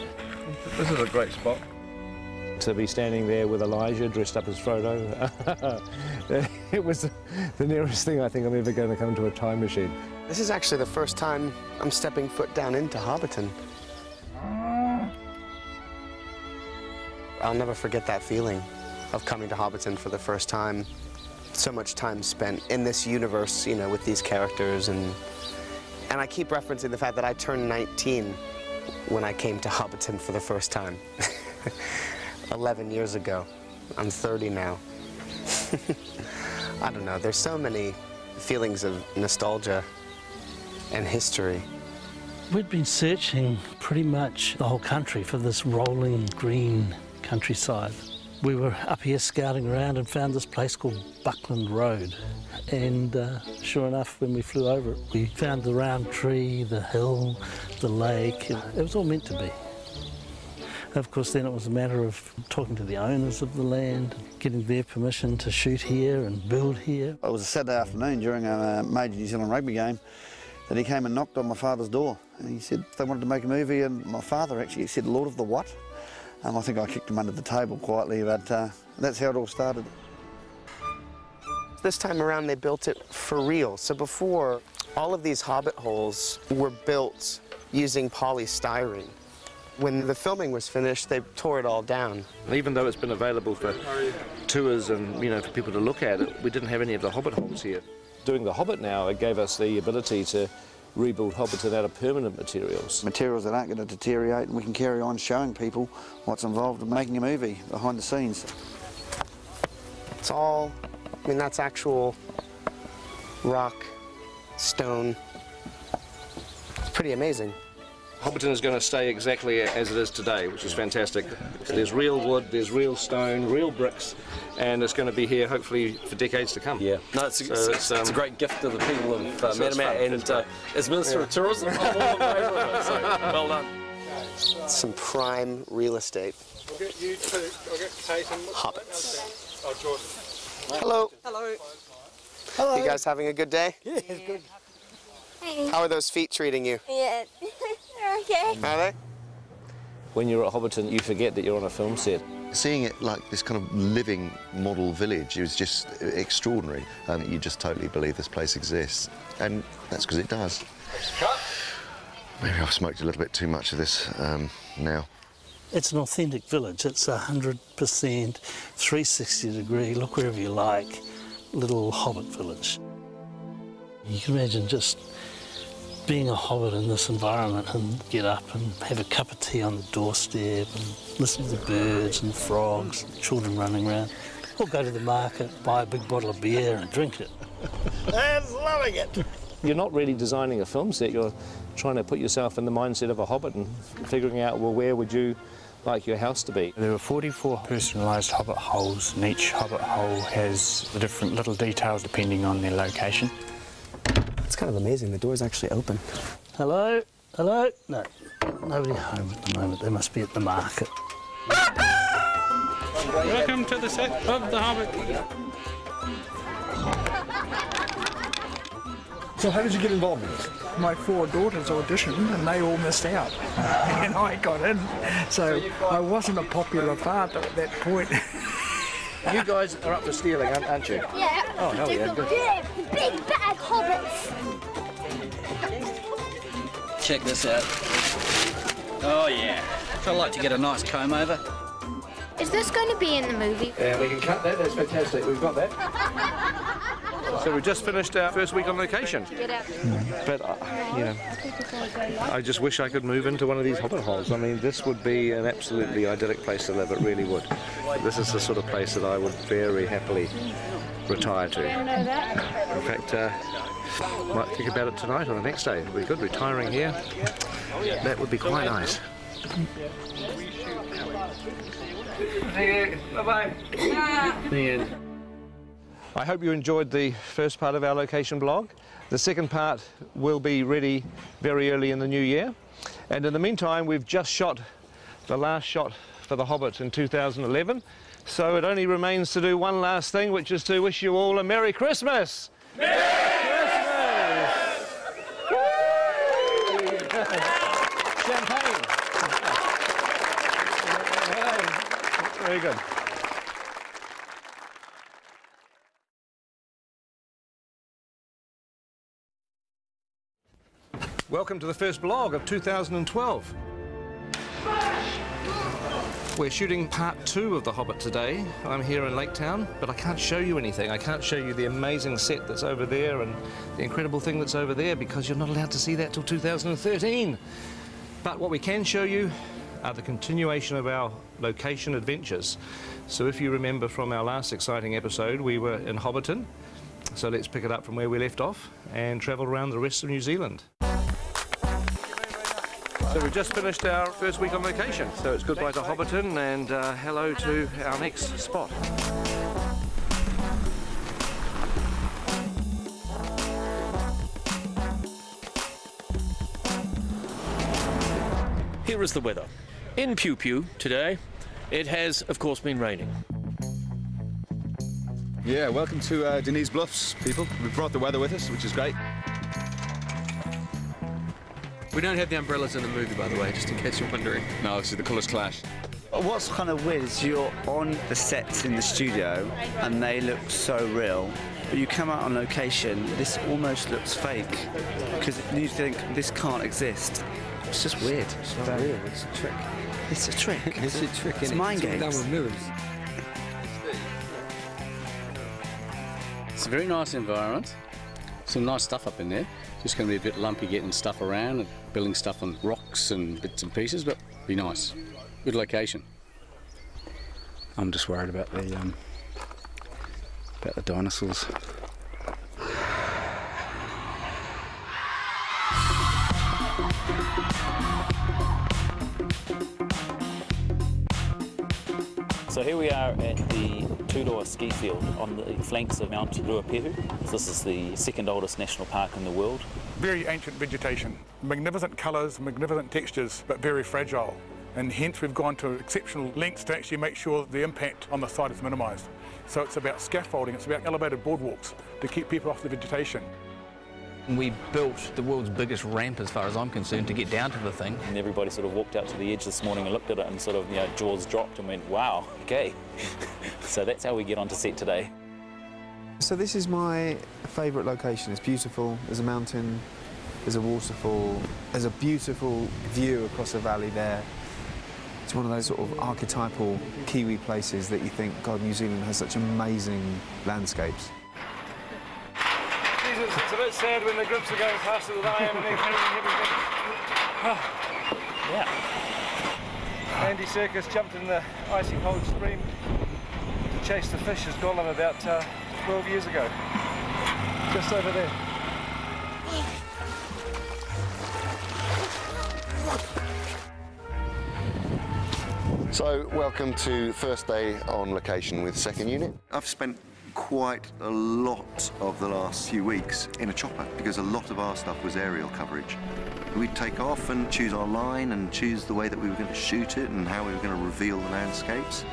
This is a great spot. To be standing there with Elijah dressed up as Frodo, it was the nearest thing I think I'm ever going to come to a time machine. This is actually the first time I'm stepping foot down into Hobbiton. I'll never forget that feeling of coming to Hobbiton for the first time. So much time spent in this universe, you know, with these characters, and I keep referencing the fact that I turned 19 when I came to Hobbiton for the first time. 11 years ago. I'm 30 now. I don't know, there's so many feelings of nostalgia and history. We'd been searching pretty much the whole country for this rolling green countryside. We were up here scouting around and found this place called Buckland Road. And sure enough, when we flew over it, we found the round tree, the hill, the lake. It was all meant to be. Of course, then it was a matter of talking to the owners of the land, getting their permission to shoot here and build here. It was a Saturday afternoon during a major New Zealand rugby game that he came and knocked on my father's door. And he said they wanted to make a movie, and my father actually said, "Lord of the what?" I think I kicked him under the table quietly, but that's how it all started. This time around, they built it for real. So before, all of these Hobbit holes were built using polystyrene. When the filming was finished, they tore it all down. Even though it's been available for tours and, you know, for people to look at it, we didn't have any of the Hobbit holes here. Doing the Hobbit now, it gave us the ability to rebuild Hobbiton out of permanent materials. Materials that aren't going to deteriorate, and we can carry on showing people what's involved in making a movie behind the scenes. It's all, I mean, that's actual rock, stone. It's pretty amazing. Hobbiton is going to stay exactly as it is today, which is fantastic. There's real wood, there's real stone, real bricks, and it's going to be here hopefully for decades to come. Yeah, no, it's a great gift to the people of Metamat, and as Minister of Tourism, I'm all in favour of it, so well done. Some prime real estate. I'll get you two. I'll get Kate and Hobbits. Oh, Jordan. Hello. Hello. Hello. You guys having a good day? Yeah, it's good. Hey. How are those feet treating you? Yeah. They're okay. Are they? When you're at Hobbiton, you forget that you're on a film set. Seeing it like this kind of living model village, it was just extraordinary. You just totally believe this place exists. And that's because it does. Maybe I've smoked a little bit too much of this now. It's an authentic village. It's 100% 360 degree, look wherever you like, little hobbit village. You can imagine just being a hobbit in this environment and get up and have a cup of tea on the doorstep and listen to the birds and the frogs, and children running around, or go to the market, buy a big bottle of beer and drink it. I'm loving it. You're not really designing a film set, you're trying to put yourself in the mindset of a hobbit and figuring out, well, where would you like your house to be? There were 44 personalised hobbit holes, and each hobbit hole has the different little details depending on their location. It's kind of amazing, the door's actually open. Hello? Hello? No, nobody home at the moment. They must be at the market. Welcome to the set of The Hobbit. So how did you get involved in this? My 4 daughters auditioned and they all missed out. And I got in. So I wasn't a popular father at that point. You guys are up for stealing, aren't you? Yeah. Oh, hell yeah, good. Big bad hobbits. Check this out. Oh yeah. I'd like to get a nice comb over. Is this going to be in the movie? Yeah, we can cut that. That's fantastic. We've got that. So we've just finished our first week on location. But, you know, I just wish I could move into one of these hobbit holes. I mean, this would be an absolutely idyllic place to live. It really would. This is the sort of place that I would very happily retire to. In fact, might think about it tonight or the next day. It would be good retiring here. That would be quite nice. See you. Bye-bye. See you. I hope you enjoyed the first part of our location blog. The second part will be ready very early in the new year. And in the meantime, we've just shot the last shot for The Hobbit in 2011. So it only remains to do one last thing, which is to wish you all a Merry Christmas! Merry Christmas! Champagne! Very good. Welcome to the first blog of 2012. We're shooting part 2 of The Hobbit today. I'm here in Lake Town, but I can't show you anything. I can't show you the amazing set that's over there and the incredible thing that's over there because you're not allowed to see that till 2013. But what we can show you are the continuation of our location adventures. So if you remember from our last exciting episode, we were in Hobbiton. So let's pick it up from where we left off and travel around the rest of New Zealand. So we've just finished our first week on location. So it's goodbye to Hobbiton and hello to our next spot. Here is the weather. In Pew Pew today, it has, of course, been raining. Yeah, welcome to Denise Bluffs, people. We've brought the weather with us, which is great. We don't have the umbrellas in the movie, by the way, just in case you're wondering. No, see, the colours clash. What's kind of weird is you're on the sets in the studio and they look so real, but you come out on location, this almost looks fake, because you think this can't exist. It's just weird. It's not real, it's a trick. It's a trick. It's a trick, It's mind games. It's all done with mirrors. It's a very nice environment. Some nice stuff up in there. Just going to be a bit lumpy getting stuff around and building stuff on rocks and bits and pieces, but be nice. Good location. I'm just worried about the dinosaurs. So here we are at the Turoa ski field on the flanks of Mount Ruapehu. This is the second oldest national park in the world. Very ancient vegetation, magnificent colours, magnificent textures, but very fragile. And hence we've gone to exceptional lengths to actually make sure the impact on the site is minimised. So it's about scaffolding, it's about elevated boardwalks to keep people off the vegetation. We built the world's biggest ramp, as far as I'm concerned, to get down to the thing. And everybody sort of walked out to the edge this morning and looked at it and sort of, you know, jaws dropped and went, wow, okay. So that's how we get onto set today. So this is my favourite location. It's beautiful. There's a mountain, there's a waterfall, there's a beautiful view across a valley there. It's one of those sort of archetypal Kiwi places that you think, God, New Zealand has such amazing landscapes. Jesus, it's a bit sad when the groups are going faster than I am and they're carrying everything. Yeah. Andy Serkis jumped in the icy cold stream to chase the fish as Gollum about 12 years ago. Just over there. So, welcome to first day on location with second unit. I've spent quite a lot of the last few weeks in a chopper because a lot of our stuff was aerial coverage. We'd take off and choose our line and choose the way that we were going to shoot it and how we were going to reveal the landscapes.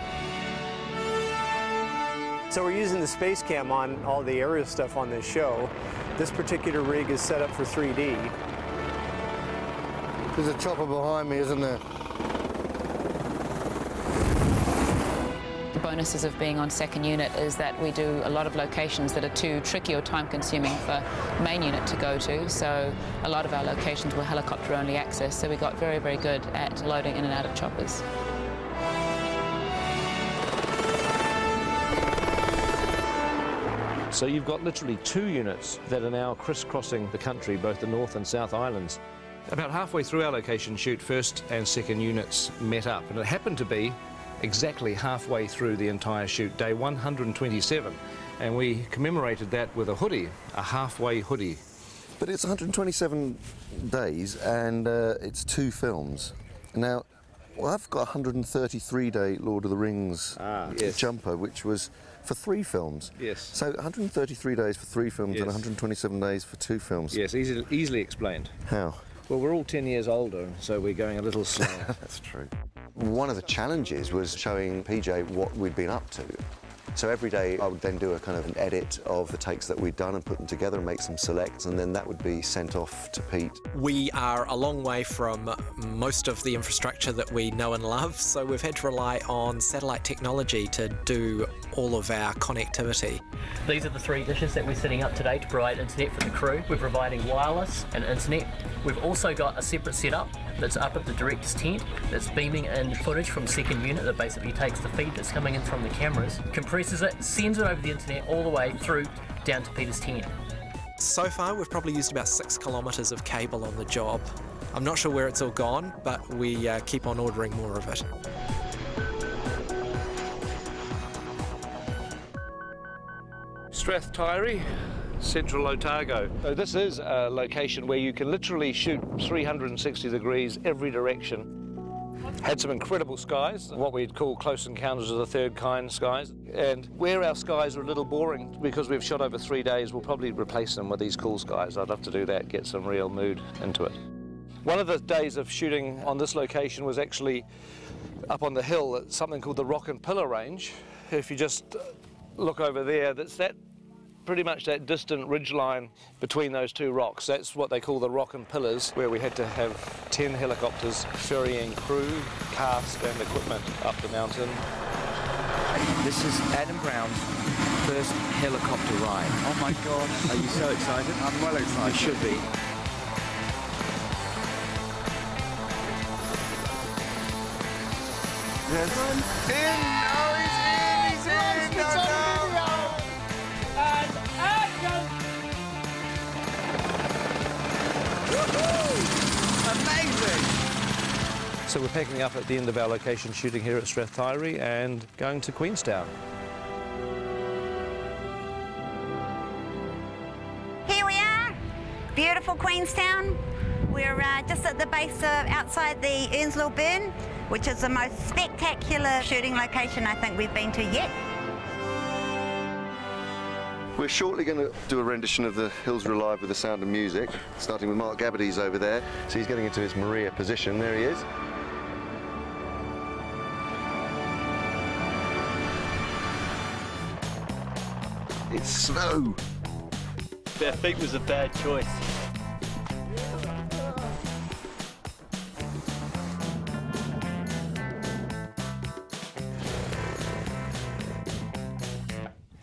So we're using the space cam on all the aerial stuff on this show. This particular rig is set up for 3D. There's a chopper behind me, isn't there? The bonuses of being on second unit is that we do a lot of locations that are too tricky or time consuming for main unit to go to, so a lot of our locations were helicopter only access, so we got very, very good at loading in and out of choppers. So you've got literally 2 units that are now crisscrossing the country, both the North and South Islands. About halfway through our location shoot, first and second units met up, and it happened to be exactly halfway through the entire shoot, day 127, and we commemorated that with a hoodie, a halfway hoodie. But it's 127 days and it's 2 films. Now, well, I've got a 133-day Lord of the Rings jumper, which was for 3 films. Yes. So 133 days for 3 films and 127 days for 2 films. Yes, easily explained. How? Well, we're all 10 years older, so we're going a little slower. That's true. One of the challenges was showing PJ what we'd been up to. So every day I would then do a kind of an edit of the takes that we'd done and put them together and make some selects, and then that would be sent off to Pete. We are a long way from most of the infrastructure that we know and love, so we've had to rely on satellite technology to do all of our connectivity. These are the 3 dishes that we're setting up today to provide internet for the crew. We're providing wireless and internet. We've also got a separate setup that's up at the director's tent that's beaming in footage from second unit that basically takes the feed that's coming in from the cameras, compresses it, sends it over the internet all the way through down to Peter's tent. So far we've probably used about 6 kilometres of cable on the job. I'm not sure where it's all gone, but we keep on ordering more of it. Strathtyre, Central Otago. So this is a location where you can literally shoot 360 degrees every direction. Had some incredible skies, what we'd call close encounters of the third kind skies. And where our skies are a little boring, because we've shot over 3 days, we'll probably replace them with these cool skies. I'd love to do that, get some real mood into it. One of the days of shooting on this location was actually up on the hill at something called the Rock and Pillar Range. If you just look over there, that's pretty much that distant ridge line between those 2 rocks. That's what they call the Rock and Pillars, where we had to have 10 helicopters ferrying crew, cast and equipment up the mountain. This is Adam Brown's first helicopter ride. Oh my God, are you so excited? I'm well excited. You should be. Yes. In! Oh, he's in! He's in! It's on video! And action! Amazing! So we're packing up at the end of our location shooting here at Strathtyre and going to Queenstown. Here we are, beautiful Queenstown. We're just at the base of outside the Earnslaw Burn. which is the most spectacular shooting location I think we've been to yet. We're shortly going to do a rendition of The Hills Are Alive with the Sound of Music, starting with Mark Gabbady's over there. So he's getting into his Maria position. There he is. It's snow. Bare feet was a bad choice.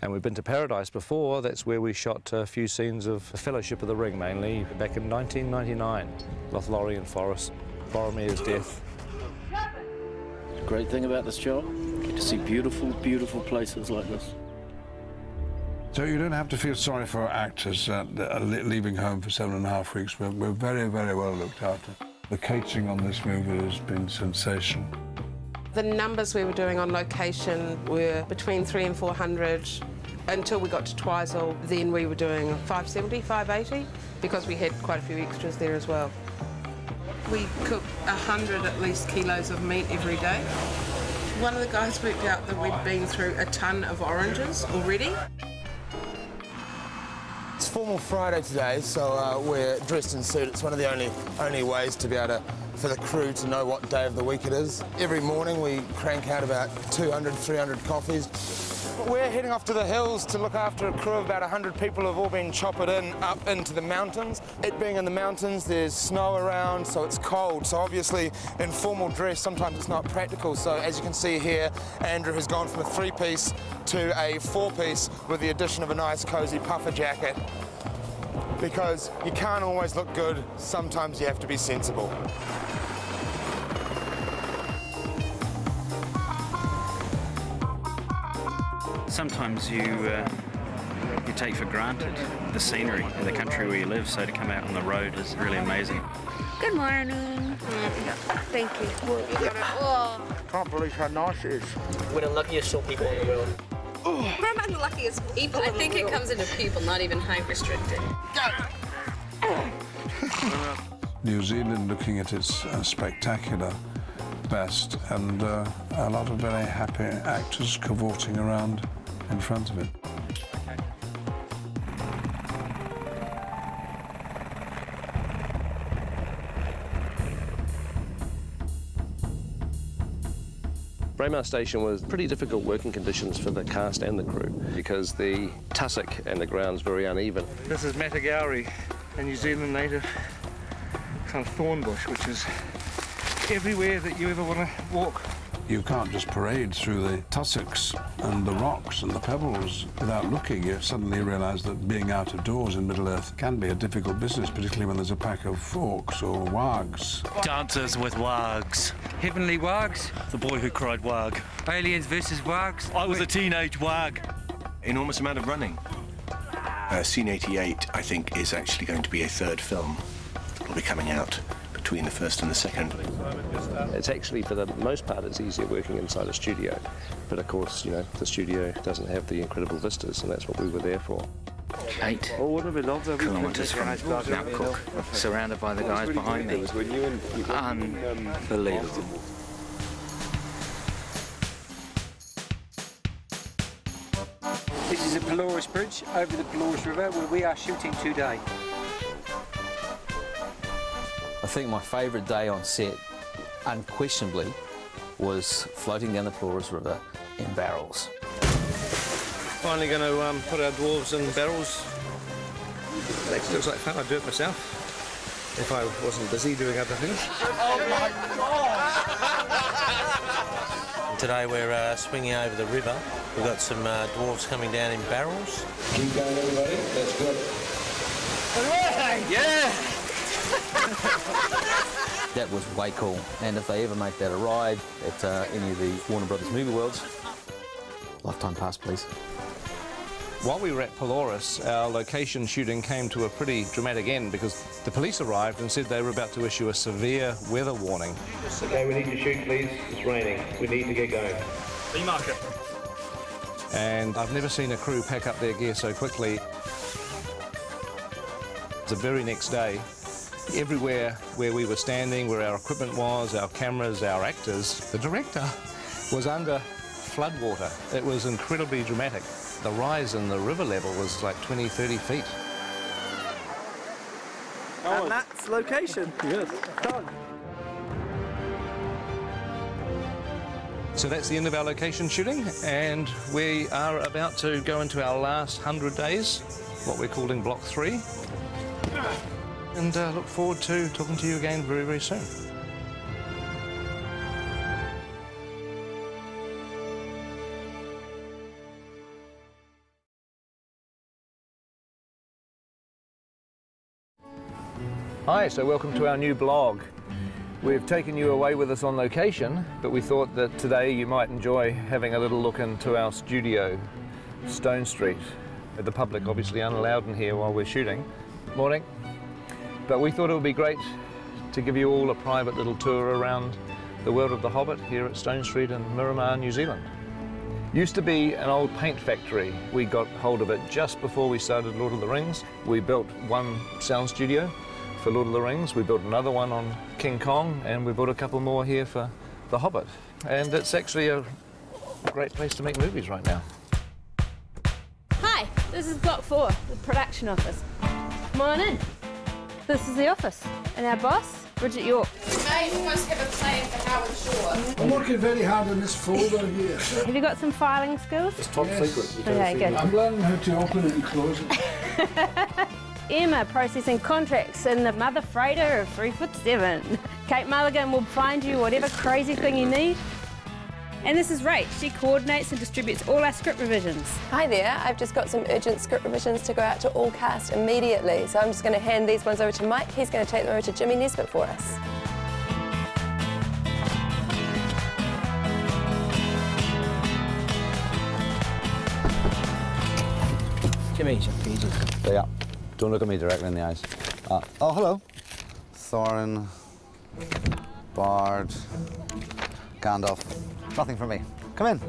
And we've been to Paradise before. That's where we shot a few scenes of Fellowship of the Ring, mainly, back in 1999. Lothlorien Forest, Boromir's death. The great thing about this job, you get to see beautiful, beautiful places like this. So you don't have to feel sorry for our actors leaving home for 7.5 weeks. We're very, very well looked after. The catering on this movie has been sensational. The numbers we were doing on location were between 300 and 400 until we got to Twizel. Then we were doing 570, 580 because we had quite a few extras there as well. We cook 100 at least kilos of meat every day. One of the guys worked out that we'd been through a ton of oranges already. It's Formal Friday today, so we're dressed in suit. It's one of the only ways to be able to, for the crew to know what day of the week it is. Every morning we crank out about 200, 300 coffees. We're heading off to the hills to look after a crew of about 100 people who've all been choppered in up into the mountains. It being in the mountains, there's snow around, so it's cold. So obviously in formal dress, sometimes it's not practical. So as you can see here, Andrew has gone from a 3-piece to a 4-piece with the addition of a nice cozy puffer jacket. Because you can't always look good, sometimes you have to be sensible. Sometimes you take for granted the scenery of the country where you live, so to come out on the road is really amazing. Good morning. Thank you. Oh. Can't believe how nice it is. We're the luckiest short people in the world. We're among the luckiest people. I think it comes into people, not even height restricted. New Zealand looking at its spectacular best, and a lot of very happy actors cavorting around in front of it. Braemar Station was pretty difficult working conditions for the cast and the crew because the tussock and the ground's very uneven. This is Matagauri, a New Zealand native kind of thorn bush, which is everywhere that you ever want to walk. You can't just parade through the tussocks and the rocks and the pebbles without looking. You suddenly realise that being out of doors in Middle-earth can be a difficult business, particularly when there's a pack of orcs or wargs. Dances with wargs. Heavenly wargs. The boy who cried warg. Aliens versus wargs. I was a teenage warg. Enormous amount of running. Scene 88, I think, is actually going to be a 3rd film. It'll be coming out between the 1st and the 2nd. It's actually, for the most part, it's easier working inside a studio. But of course, you know, the studio doesn't have the incredible vistas, and that's what we were there for. 8 kilometres from Mount Cook, surrounded by the guys behind me. Unbelievable. This is the Pelorus Bridge over the Pelorus River where we are shooting today. I think my favourite day on set, unquestionably, was floating down the Pelorus River in barrels. Finally going to put our dwarves in barrels. It actually looks like fun. I'd do it myself if I wasn't busy doing other things. Oh my God! Today we're swinging over the river. We've got some dwarves coming down in barrels. Keep going, everybody. That's good. Yeah! That was way cool, and if they ever make that a ride at any of the Warner Brothers movie worlds, lifetime pass, please. While we were at Pelorus, our location shooting came to a pretty dramatic end because the police arrived and said they were about to issue a severe weather warning. Okay, we need to shoot, please. It's raining. We need to get going. B-marker. And I've never seen a crew pack up their gear so quickly. The very next day, Everywhere where we were standing, where our equipment was, our cameras, our actors, the director was under floodwater. It was incredibly dramatic. The rise in the river level was like 20, 30 feet. And that's location. Yes. Done. So that's the end of our location shooting, and we are about to go into our last 100 days, what we're calling Block 3. And look forward to talking to you again very, very soon. Hi, so welcome to our new blog. We've taken you away with us on location, but we thought that today you might enjoy having a little look into our studio, Stone Street. The public obviously unallowed in here while we're shooting. Morning. But we thought it would be great to give you all a private little tour around the world of the Hobbit here at Stone Street in Miramar, New Zealand. Used to be an old paint factory. We got hold of it just before we started Lord of the Rings. We built one sound studio for Lord of the Rings. We built another one on King Kong, and we built a couple more here for The Hobbit. And it's actually a great place to make movies right now. Hi, this is Block 4, the production office. Come on in. This is the office, and our boss, Bridget York. We may almost have a plan for Howard Shore. I'm working very hard on this folder here. Have you got some filing skills? It's top secret. Okay, good. I'm learning how to open it and close it. Emma processing contracts in the mother freighter of 3'7". Kate Mulligan will find you whatever crazy thing you need. And this is Rach. She coordinates and distributes all our script revisions. Hi there. I've just got some urgent script revisions to go out to all cast immediately. So I'm just going to hand these ones over to Mike. He's going to take them over to Jimmy Nesbitt for us. Jimmy, your pages. Yeah. Don't look at me directly in the eyes. Oh, hello. Thorin, Bard, Gandalf. Nothing for me. Come in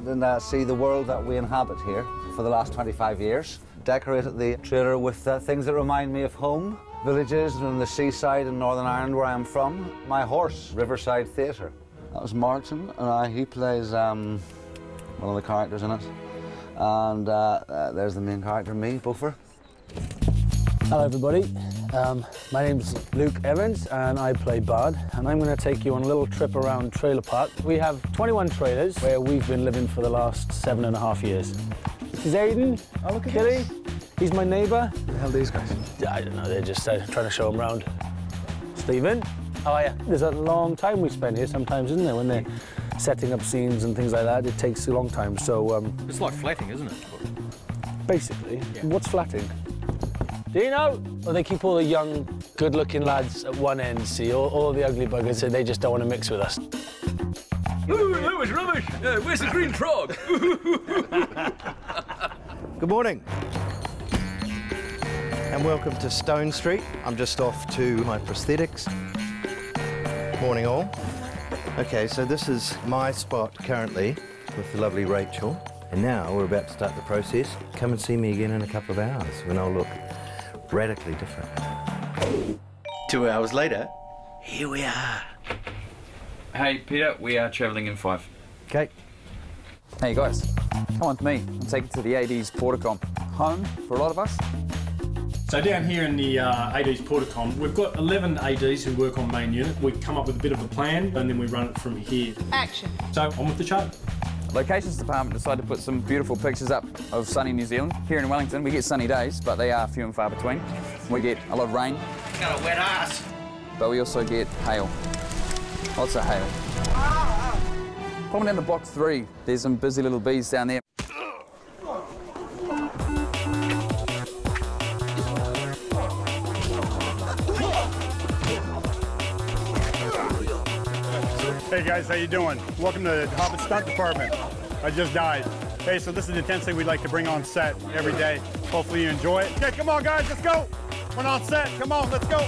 and see the world that we inhabit here for the last 25 years. Decorated the trailer with things that remind me of home. Villages and the seaside in Northern Ireland where I'm from. My horse, Riverside Theatre. That was Martin, and he plays one of the characters in it. And there's the main character, me, Beaufort. Hello everybody, my name's Luke Evans and I play Bard, and I'm going to take you on a little trip around Trailer Park. We have 21 trailers where we've been living for the last 7.5 years. This is Aiden, Killy, he's my neighbour. Who the hell are these guys? I don't know, they're just trying to show them around. Stephen, how are you? There's a long time we spend here sometimes, isn't there, when they're setting up scenes and things like that. It takes a long time, so... It's like flatting, isn't it? Basically. Yeah. What's flatting? Dino! Well, they keep all the young, good-looking lads at one end, see, all the ugly buggers, so they just don't want to mix with us. Ooh, that was rubbish! Where's the green frog? Good morning. And welcome to Stone Street. I'm just off to my prosthetics. Morning all. Okay, so this is my spot currently with the lovely Rachel. And now we're about to start the process. Come and see me again in a couple of hours when I'll look radically different. 2 hours later, here we are. Hey, Peter, we are travelling in 5. Okay. Hey guys, come on with me and take it to the AD's Porticom. Home for a lot of us. So down here in the AD's Porticom, we've got 11 ADs who work on main unit. We come up with a bit of a plan and then we run it from here. Action. So on with the show. Locations department decided to put some beautiful pictures up of sunny New Zealand. Here in Wellington, we get sunny days, but they are few and far between. We get a lot of rain. Got a wet ass. But we also get hail. Lots of hail. Coming down to Block 3, there's some busy little bees down there. Hey guys, how you doing? Welcome to the Hobbit Stunt Department. I just died. Hey, so this is the intensity we'd like to bring on set every day. Hopefully you enjoy it. Okay, come on guys, let's go. We're on set, come on, let's go.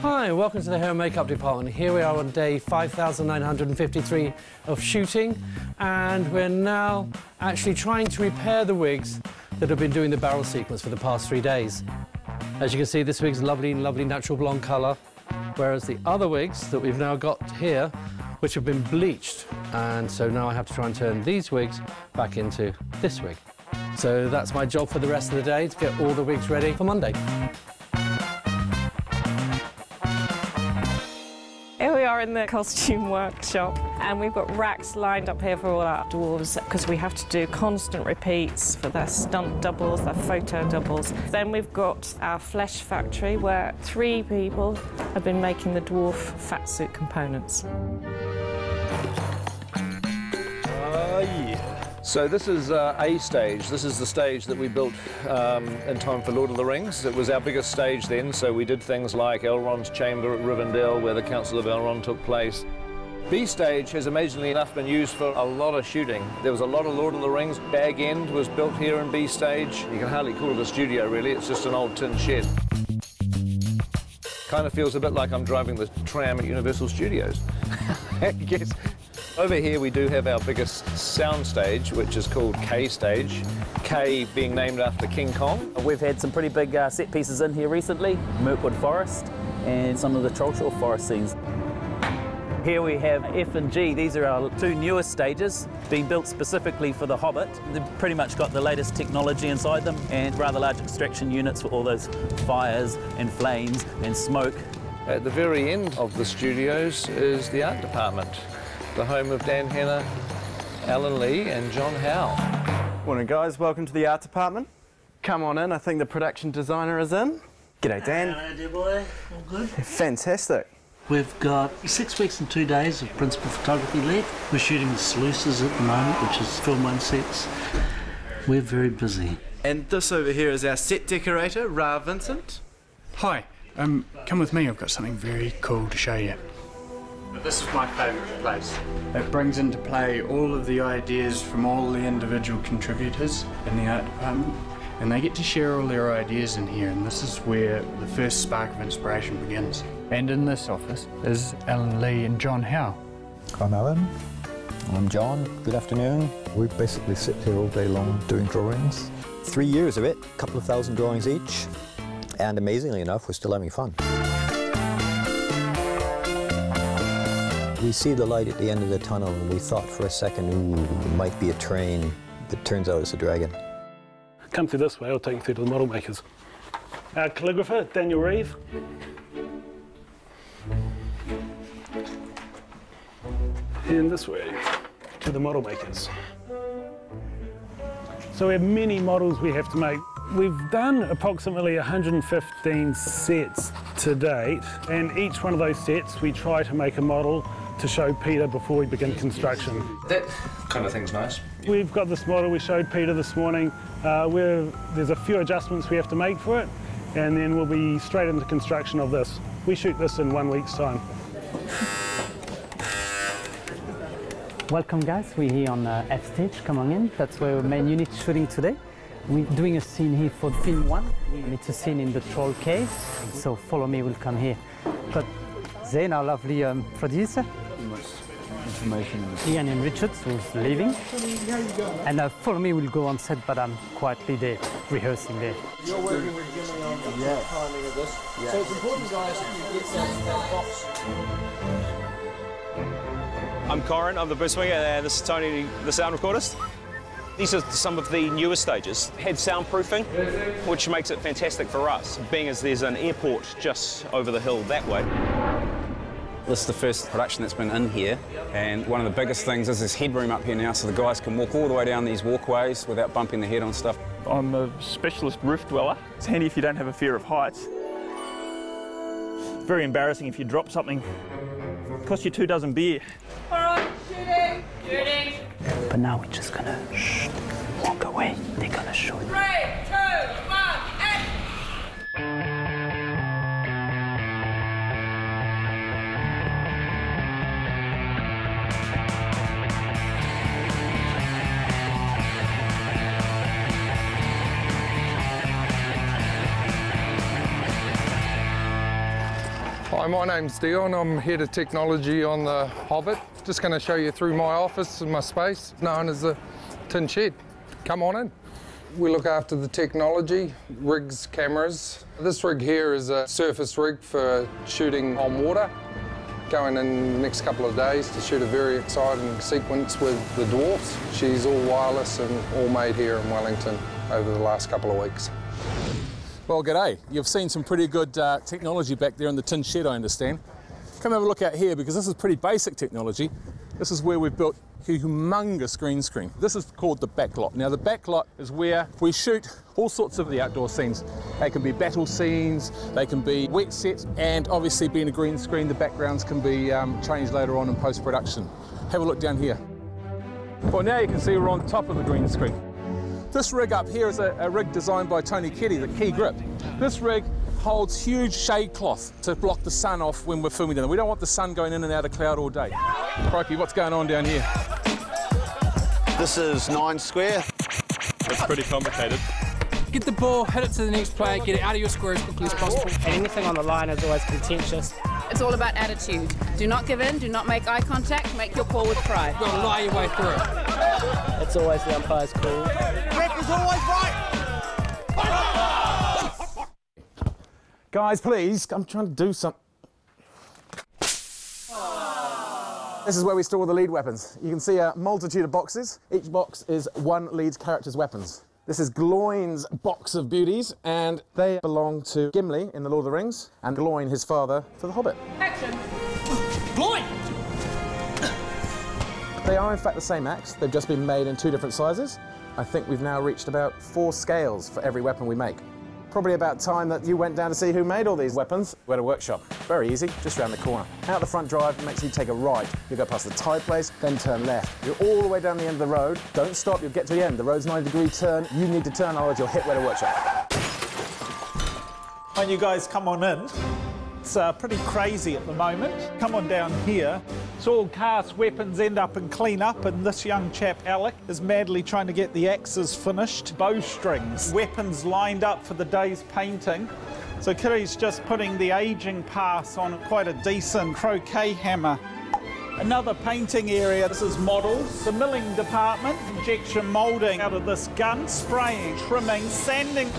Hi, and welcome to the hair and makeup department. Here we are on day 5,953 of shooting, and we're now actually trying to repair the wigs that have been doing the barrel sequence for the past 3 days. As you can see, this wig's lovely natural blonde colour, whereas the other wigs that we've now got here, which have been bleached, and so now I have to try and turn these wigs back into this wig. So that's my job for the rest of the day, to get all the wigs ready for Monday. Here we are in the costume workshop, and we've got racks lined up here for all our dwarves because we have to do constant repeats for their stunt doubles, their photo doubles. Then we've got our flesh factory where 3 people have been making the dwarf fat suit components. Yeah. So this is A stage. This is the stage that we built in time for Lord of the Rings. It was our biggest stage then, so we did things like Elrond's chamber at Rivendell, where the Council of Elrond took place. B stage has amazingly enough been used for a lot of shooting. There was a lot of Lord of the Rings. Bag End was built here in B stage. You can hardly call it a studio really, it's just an old tin shed. Kind of feels a bit like I'm driving the tram at Universal Studios. I guess. Over here we do have our biggest sound stage, which is called K stage. K being named after King Kong. We've had some pretty big set pieces in here recently. Mirkwood Forest and some of the Trollshaw Forest scenes. Here we have F and G. These are our 2 newest stages, being built specifically for the Hobbit. They've pretty much got the latest technology inside them and rather large extraction units for all those fires and flames and smoke. At the very end of the studios is the art department, the home of Dan Henner, Alan Lee and John Howe. Morning guys, welcome to the art department. Come on in, I think the production designer is in. G'day Dan. Hello dear boy, all good? Fantastic. We've got 6 weeks and 2 days of principal photography left. We're shooting the sluices at the moment, which is film 1 sets. We're very busy. And this over here is our set decorator, Ra Vincent. Hi, come with me, I've got something very cool to show you. This is my favourite place. It brings into play all of the ideas from all the individual contributors in the art department, and they get to share all their ideas in here, and this is where the first spark of inspiration begins. And in this office is Alan Lee and John Howe. I'm Alan. I'm John. Good afternoon. We basically sit here all day long doing drawings. 3 years of it, a couple of thousand drawings each, and amazingly enough, we're still having fun. We see the light at the end of the tunnel, and we thought for a second, ooh, it might be a train, but turns out it's a dragon. Come through this way, I'll take you through to the model makers. Our calligrapher, Daniel Reeve. And this way, to the model makers. So we have many models we have to make. We've done approximately 115 sets to date, and each one of those sets we try to make a model to show Peter before we begin construction. That kind of thing's nice. We've got this model we showed Peter this morning. There's a few adjustments we have to make for it, and then we'll be straight into construction of this. We shoot this in 1 week's time. Welcome guys, we're here on F stage, come on in. That's where our main unit is shooting today. We're doing a scene here for film 1, and it's a scene in the troll cave, so follow me, we'll come here. Got Zane, our lovely producer. Information. Ian and Richards, who's leaving. And follow me, we'll go on set, but I'm quietly there, rehearsing there. You're working with Jimmy on the timing of this. Yeah. So it's important, guys, that you get that box. I'm Corin, I'm the booth swinger, and this is Tony, the sound recordist. These are some of the newer stages. Had soundproofing, which makes it fantastic for us, being as there's an airport just over the hill that way. This is the first production that's been in here, and one of the biggest things is this headroom up here now, so the guys can walk all the way down these walkways without bumping their head on stuff. I'm a specialist roof dweller. It's handy if you don't have a fear of heights. It's very embarrassing if you drop something. It costs you 2 dozen beer. All right, shooting. Shooting. But now we're just gonna walk away. They're gonna shoot. 3, 2, 1, action! Hi, my name's Dion. I'm head of technology on the Hobbit. Just going to show you through my office and my space, known as the tin shed. Come on in. We look after the technology, rigs, cameras. This rig here is a surface rig for shooting on water. Going in the next couple of days to shoot a very exciting sequence with the dwarfs. She's all wireless and all made here in Wellington over the last couple of weeks. Well, g'day. You've seen some pretty good technology back there in the tin shed, I understand. Come have a look out here, because this is pretty basic technology. This is where we've built a humongous green screen. This is called the backlot. Now, the backlot is where we shoot all sorts of the outdoor scenes. They can be battle scenes, they can be wet sets, and obviously being a green screen, the backgrounds can be changed later on in post-production. Have a look down here. Well, now you can see we're on top of the green screen. This rig up here is a rig designed by Tony Keddy, the Key Grip. This rig holds huge shade cloth to block the sun off when we're filming down there. We don't want the sun going in and out of cloud all day. Crikey, what's going on down here? This is 9 square. It's pretty complicated. Get the ball, hit it to the next player, get it out of your square as quickly as possible. And anything on the line is always contentious. It's all about attitude. Do not give in, do not make eye contact, make your call with pride. You've got to lie your way through it. It's always the umpire's call. Ref is always right! Guys, please, I'm trying to do something. This is where we store the lead weapons. You can see a multitude of boxes. Each box is one lead character's weapons. This is Gloin's box of beauties, and they belong to Gimli in The Lord of the Rings, and Gloin, his father, for The Hobbit. Action! Gloin! They are in fact the same axe, they've just been made in 2 different sizes. I think we've now reached about 4 scales for every weapon we make. Probably about time that you went down to see who made all these weapons. We're at a workshop. Very easy, just around the corner. Out the front drive, make sure you take a right. You go past the tie place, then turn left. You're all the way down the end of the road. Don't stop, you'll get to the end. The road's 90-degree turn. You need to turn, otherwise you'll hit Weta Workshop. When you guys come on in, it's pretty crazy at the moment. Come on down here. It's all cast weapons end up in clean up, and this young chap, Alec, is madly trying to get the axes finished. Bowstrings, weapons lined up for the day's painting. So Kiri's just putting the aging pass on quite a decent croquet hammer. Another painting area, this is models. The milling department, injection moulding out of this gun, spraying, trimming, sanding,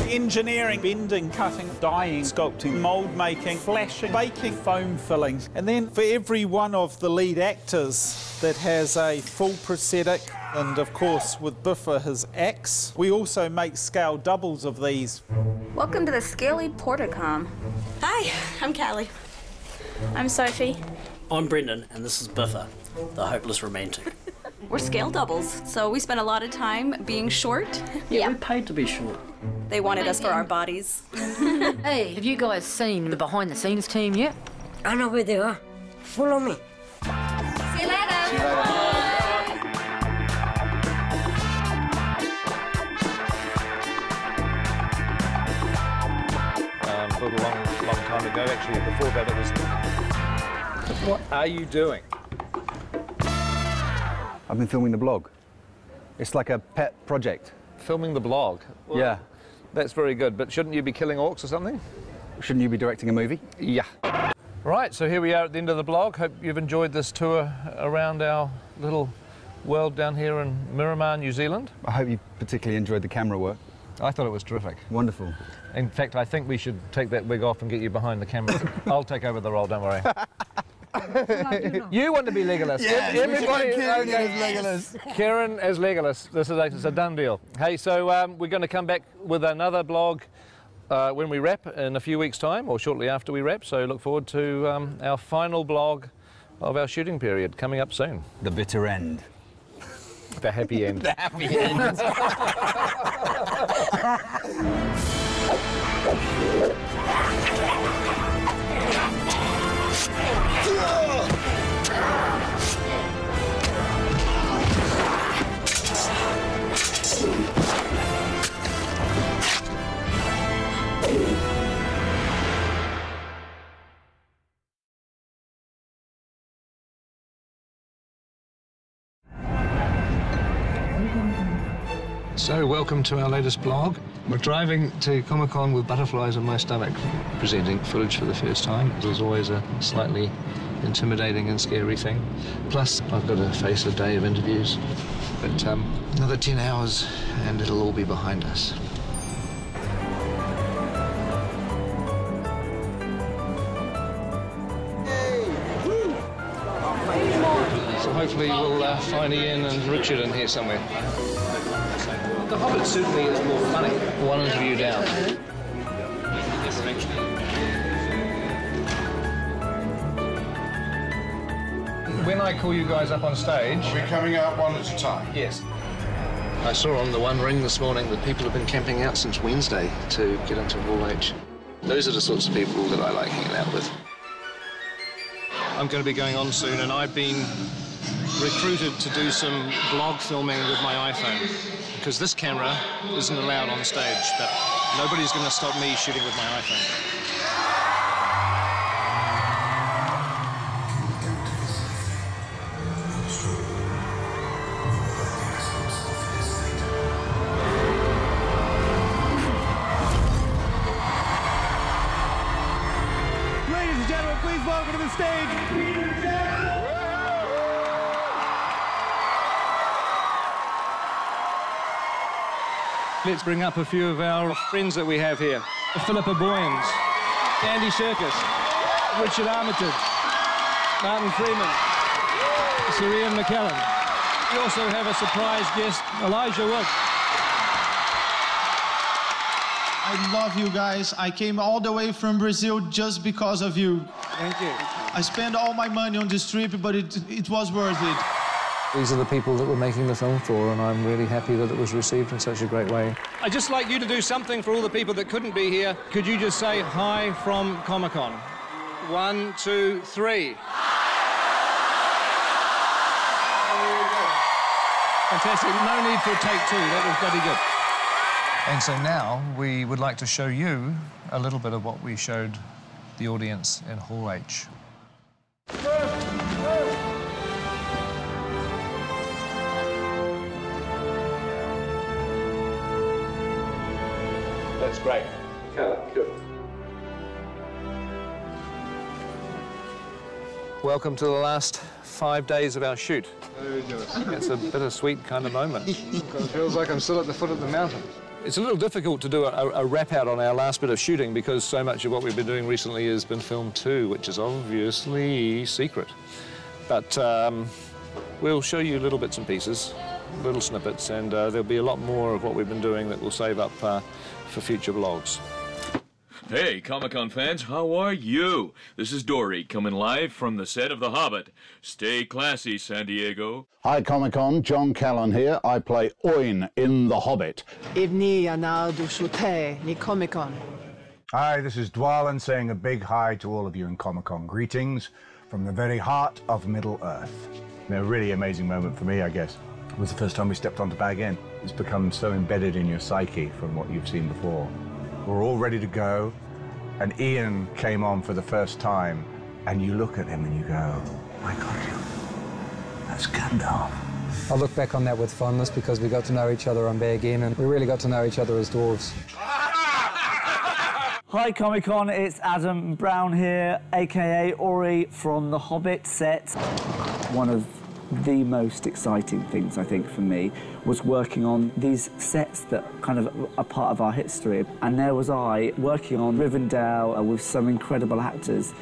engineering, bending, cutting, dyeing, sculpting, mould making, flashing, baking, foam filling. And then for every one of the lead actors that has a full prosthetic, and of course with Biffa his axe, we also make scale doubles of these. Welcome to the Scaly Portacom. Hi, I'm Callie. I'm Sophie. I'm Brendan, and this is Biffa, the hopeless romantic. We're scale doubles, so we spent a lot of time being short. Yeah, we're paid to be short. They wanted us for our bodies. Hey, have you guys seen the behind-the-scenes team yet? I know where they are. Follow me. See you later. See you later. Built a long time ago. Actually, before that it was... What are you doing? I've been filming the blog. It's like a pet project. Filming the blog? Well, yeah. That's very good, but shouldn't you be killing orcs or something? Shouldn't you be directing a movie? Yeah. Right, so here we are at the end of the blog. Hope you've enjoyed this tour around our little world down here in Miramar, New Zealand. I hope you particularly enjoyed the camera work. I thought it was terrific. Wonderful. In fact, I think we should take that wig off and get you behind the camera. I'll take over the role, don't worry. You want to be Legolas. Yes, everybody. Kieran as Legolas. Kieran as Legolas. This is a done deal. Hey, so we're going to come back with another blog when we wrap in a few weeks' time, or shortly after we wrap. So look forward to our final blog of our shooting period coming up soon. The bitter end. The happy end. The happy end. So, welcome to our latest blog. We're driving to Comic-Con with butterflies in my stomach, presenting footage for the first time. It was always a slightly intimidating and scary thing. Plus, I've got to face a day of interviews. But another 10 hours and it'll all be behind us. So hopefully we'll find Ian and Richard in here somewhere. The Hobbit certainly is more funny. One interview down. When I call you guys up on stage... Are we coming out one at a time? Yes. I saw on the One Ring this morning that people have been camping out since Wednesday to get into Hall H. Those are the sorts of people that I like hanging out with. I'm going to be going on soon, and I've been recruited to do some blog filming with my iPhone, because this camera isn't allowed on stage, but nobody's going to stop me shooting with my iPhone. Ladies and gentlemen, please welcome to the stage. Let's bring up a few of our friends that we have here. Philippa Boyens, Andy Serkis, Richard Armitage, Martin Freeman, Sir Ian McKellen. We also have a surprise guest, Elijah Wood. I love you guys. I came all the way from Brazil just because of you. Thank you. I spent all my money on this trip, but it was worth it. These are the people that we're making the film for, and I'm really happy that it was received in such a great way. I'd just like you to do something for all the people that couldn't be here. Could you just say hi from Comic-Con? 1, 2, 3. Fantastic. No need for a take two. That was bloody good. And so now we would like to show you a little bit of what we showed the audience in Hall H. That's great. Good. Welcome to the last 5 days of our shoot. It's a bittersweet kind of moment. It feels like I'm still at the foot of the mountain. It's a little difficult to do a wrap-out on our last bit of shooting because so much of what we've been doing recently has been filmed too, which is obviously secret. But we'll show you little bits and pieces, little snippets, and there'll be a lot more of what we've been doing that we'll save up for future vlogs. Hey, Comic-Con fans, how are you? This is Dory, coming live from the set of The Hobbit. Stay classy, San Diego. Hi, Comic-Con. John Callan here. I play Oin in The Hobbit. Hi, this is Dwalin saying a big hi to all of you in Comic-Con. Greetings from the very heart of Middle-earth. A really amazing moment for me, I guess. It was the first time we stepped onto Bag End. It's become so embedded in your psyche from what you've seen before. We're all ready to go, and Ian came on for the first time, and you look at him and you go, oh my God, that's Gandalf. I look back on that with fondness because we got to know each other on Bag End, and we really got to know each other as dwarves. Hi Comic-Con, it's Adam Brown here, aka Ori from the Hobbit set. One of the most exciting things, I think, for me was working on these sets that kind of are part of our history. And there was I working on Rivendell with some incredible actors.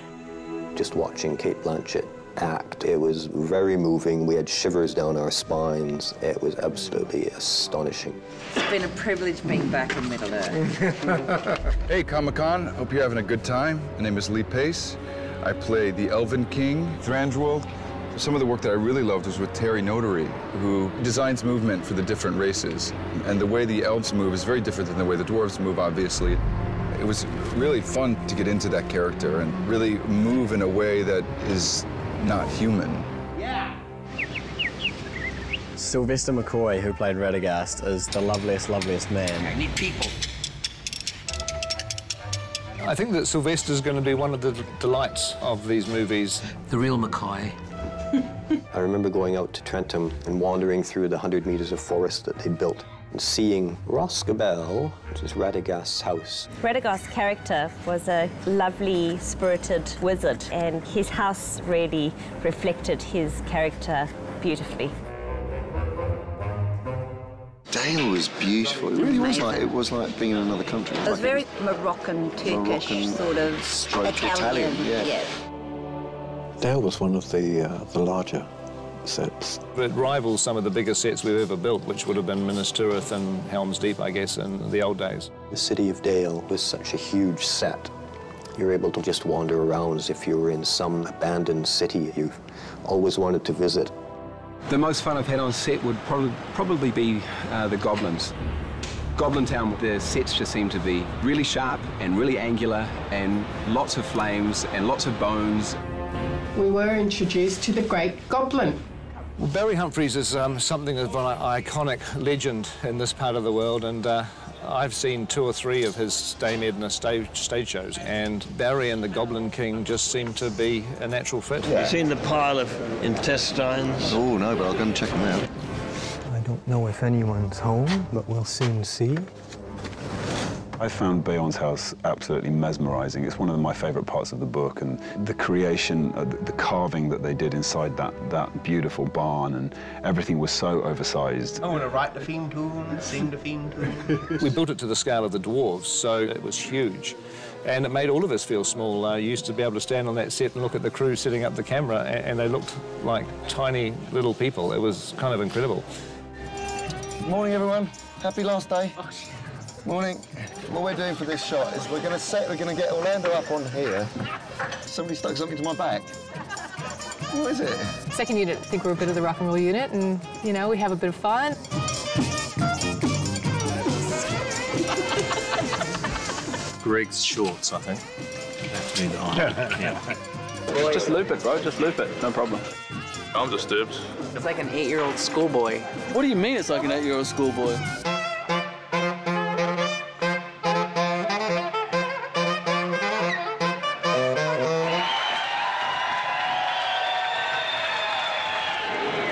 Just watching Cate Blanchett act, it was very moving. We had shivers down our spines. It was absolutely astonishing. It's been a privilege being back in Middle-earth. Hey, Comic-Con. Hope you're having a good time. My name is Lee Pace. I play the Elven King, Thranduil. Some of the work that I really loved was with Terry Notary, who designs movement for the different races. And the way the elves move is very different than the way the dwarves move, obviously. It was really fun to get into that character and really move in a way that is not human. Yeah. Sylvester McCoy, who played Radagast, is the loveliest man. I need people. I think that Sylvester's going to be one of the delights of these movies. The real McCoy. I remember going out to Trentham and wandering through the 100 meters of forest that they built. Seeing Roscabel, which is Radagast's house. Radagast's character was a lovely, spirited wizard, and his house really reflected his character beautifully. Dale was beautiful. It really was like, it was like being in another country. It was very Moroccan, Turkish, sort of Italian. Yeah. Dale was one of the larger sets. It rivals some of the biggest sets we've ever built, which would have been Minas Tirith and Helm's Deep, I guess, in the old days. The city of Dale was such a huge set. You're able to just wander around as if you were in some abandoned city you've always wanted to visit. The most fun I've had on set would probably be the Goblins. Goblin Town, the sets just seem to be really sharp and really angular and lots of flames and lots of bones. We were introduced to the Great Goblin. Well, Barry Humphries is something of an iconic legend in this part of the world, and I've seen 2 or 3 of his Dame Edna stage shows, and Barry and the Goblin King just seem to be a natural fit. Yeah. You seen the pile of intestines? Oh, no, but I'll go and check them out. I don't know if anyone's home, but we'll soon see. I found Bayon's house absolutely mesmerising. It's one of my favourite parts of the book, and the creation, the carving that they did inside that beautiful barn, and everything was so oversized. I want to write the theme tune, sing the theme tune. We built it to the scale of the dwarves, so it was huge. And it made all of us feel small. I used to be able to stand on that set and look at the crew setting up the camera, and they looked like tiny little people. It was kind of incredible. Morning, everyone. Happy last day. Morning. What we're doing for this shot is we're going to get Orlando up on here. Somebody stuck something to my back. What is it? Second unit, I think we're a bit of the rock and roll unit, and, you know, we have a bit of fun. Greg's shorts, I think. Have to be the height. Yeah. Just loop it, bro. Just loop it. No problem. I'm disturbed. It's like an 8-year-old schoolboy. What do you mean it's like an 8-year-old schoolboy?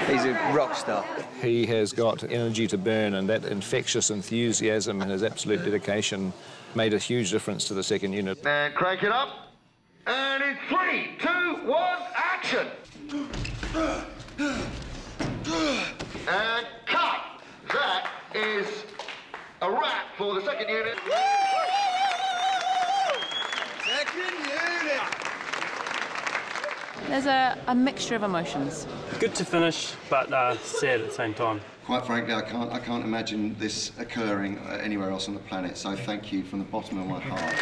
He's a rock star. He has got energy to burn, and that infectious enthusiasm and his absolute dedication made a huge difference to the second unit. And crank it up. And in 3, 2, 1, action! And cut! That is a wrap for the second unit. Second unit! There's a mixture of emotions. Good to finish, but sad at the same time. Quite frankly, I can't imagine this occurring anywhere else on the planet, so thank you from the bottom of my heart.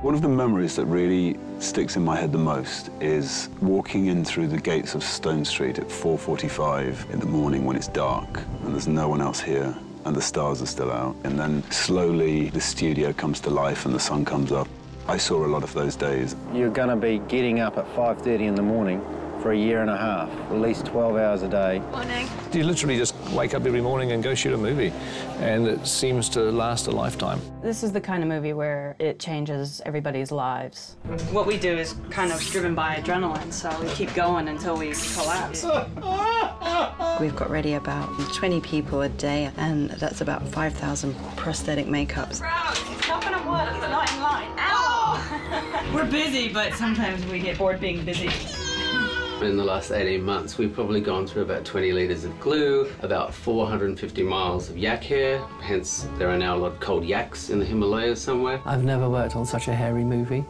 One of the memories that really sticks in my head the most is walking in through the gates of Stone Street at 4:45 in the morning when it's dark and there's no one else here and the stars are still out, and then slowly the studio comes to life and the sun comes up. I saw a lot of those days. You're going to be getting up at 5:30 in the morning for a year and a half, at least 12 hours a day. Morning. You literally just wake up every morning and go shoot a movie, and it seems to last a lifetime. This is the kind of movie where it changes everybody's lives. What we do is kind of driven by adrenaline, so we keep going until we collapse. We've got ready about 20 people a day, and that's about 5,000 prosthetic makeups. It's not going to work, it's not in line. Ow! We're busy, but sometimes we get bored being busy. In the last 18 months, we've probably gone through about 20 litres of glue, about 450 miles of yak hair, hence there are now a lot of cold yaks in the Himalayas somewhere. I've never worked on such a hairy movie.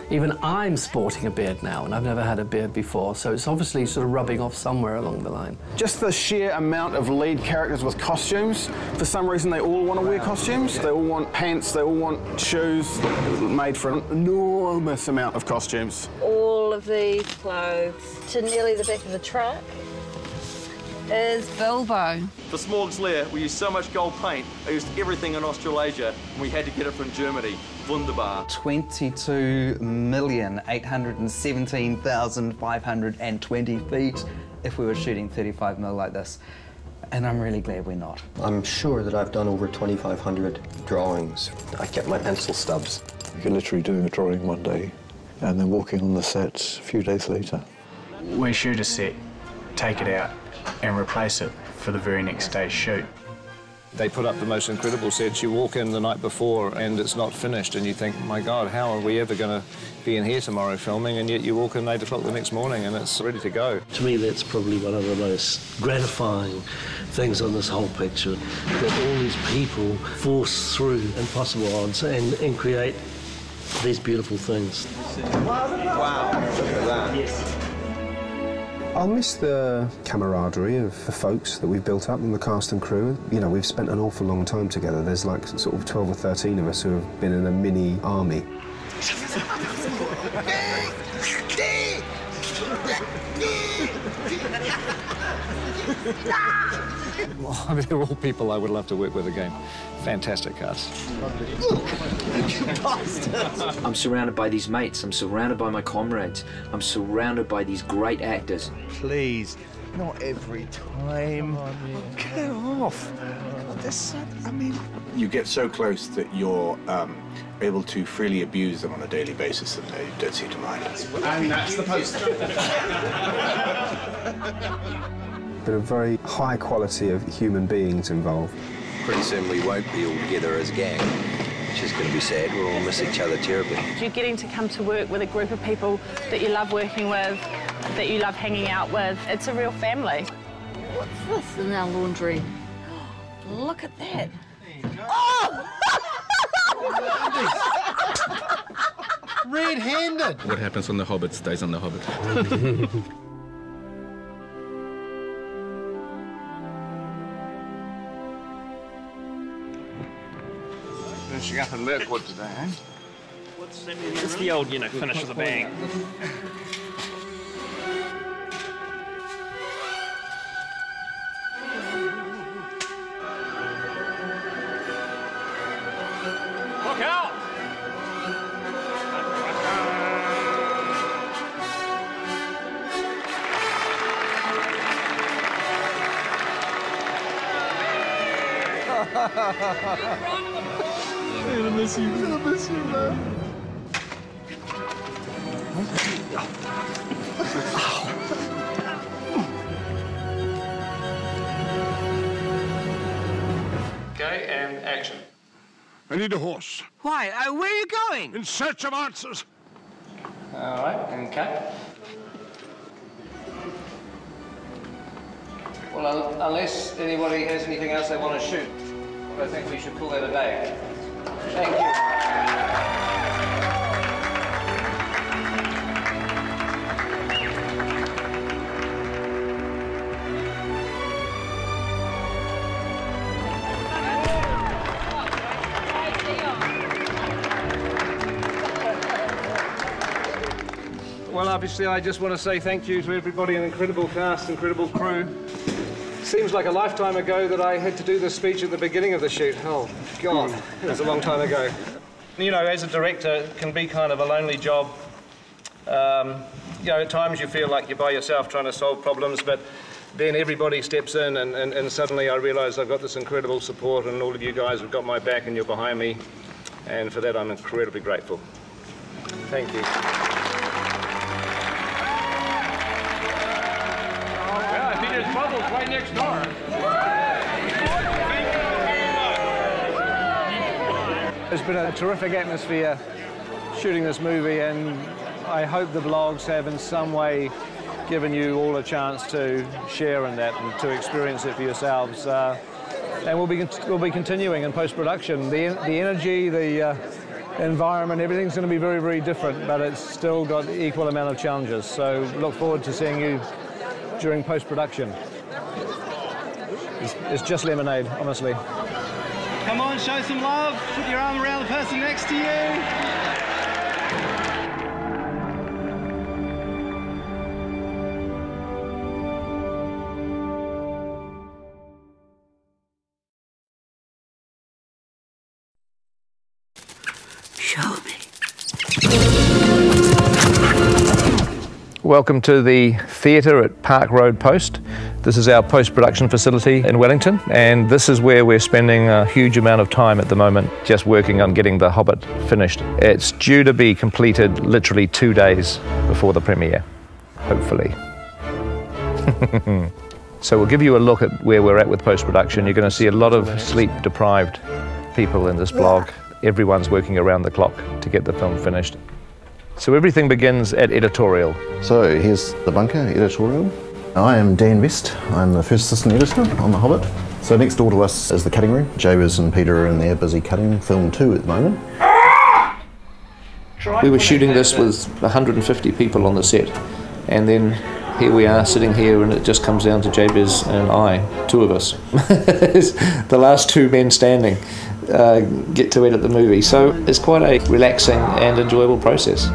Even I'm sporting a beard now, and I've never had a beard before, so it's obviously sort of rubbing off somewhere along the line. Just the sheer amount of lead characters with costumes. For some reason, they all want to wear costumes. They all want pants, they all want shoes. Made for an enormous amount of costumes. All of these clothes to nearly the back of the truck is Bilbo. For Smorg's Lair, we used so much gold paint, I used everything in Australasia, and we had to get it from Germany. Wunderbar. 22,817,520 feet if we were shooting 35mm like this. And I'm really glad we're not. I'm sure that I've done over 2,500 drawings. I kept my pencil stubs. You're literally doing a drawing one day and then walking on the set a few days later. We shoot a set, take it out, and replace it for the very next day's shoot. They put up the most incredible sets. You walk in the night before and it's not finished and you think, my God, how are we ever going to be in here tomorrow filming? And yet you walk in 8 o'clock the next morning and it's ready to go. To me, that's probably one of the most gratifying things on this whole picture, that all these people force through impossible odds and create these beautiful things. Wow, look at that. Yes. I'll miss the camaraderie of the folks that we've built up and the cast and crew. You know, we've spent an awful long time together. There's like sort of 12 or 13 of us who have been in a mini army. Well, I mean, they're all people I would love to work with again. Fantastic cast. I'm surrounded by these mates, I'm surrounded by my comrades, I'm surrounded by these great actors. Please, not every time. Get off. I mean... You get so close that you're able to freely abuse them on a daily basis and they don't seem to mind. And that's the poster. But a very high quality of human beings involved. Pretty soon we won't be all together as a gang. It's just going to be sad. We'll all miss each other terribly. You're getting to come to work with a group of people that you love working with, that you love hanging out with. It's a real family. What's this in our laundry? Look at that. Oh! Red-handed. What happens on the Hobbit stays on the Hobbit. Finishing up in Mirkwood today, eh? It's the old, you know, finish with a bang. Look out! I'm gonna miss you. I'm gonna miss you, man. Okay, and action. I need a horse. Why? Where are you going? In search of answers. All right, and cut. Well, unless anybody has anything else they want to shoot, I think we should call that a day. Thank you. Well, obviously, I just want to say thank you to everybody, an incredible cast, incredible crew. Seems like a lifetime ago that I had to do this speech at the beginning of the shoot. Oh, God, it was a long time ago. You know, as a director, it can be kind of a lonely job. You know, at times you feel like you're by yourself trying to solve problems, but then everybody steps in and suddenly I realise I've got this incredible support and all of you guys have got my back and you're behind me. And for that, I'm incredibly grateful. Thank you. Peter's Bubbles right next door. It's been a terrific atmosphere shooting this movie, and I hope the vlogs have in some way given you all a chance to share in that and to experience it for yourselves. And we'll be continuing in post-production. The energy, the environment, everything's going to be very, very different, but it's still got equal amount of challenges. So look forward to seeing you during post-production. It's just lemonade, honestly. Come on, show some love. Put your arm around the person next to you. Welcome to the theatre at Park Road Post. This is our post-production facility in Wellington, and this is where we're spending a huge amount of time at the moment, just working on getting The Hobbit finished. It's due to be completed literally 2 days before the premiere, hopefully. So we'll give you a look at where we're at with post-production. You're going to see a lot of sleep-deprived people in this blog. Everyone's working around the clock to get the film finished. So everything begins at editorial. So here's the bunker, editorial. I am Dan Best. I'm the first assistant editor on The Hobbit. So next door to us is the cutting room. Jabez and Peter are in there busy cutting film 2 at the moment. We were shooting this with 150 people on the set, and then here we are sitting here, and it just comes down to Jabez and I, 2 of us. The last 2 men standing get to edit the movie. So it's quite a relaxing and enjoyable process.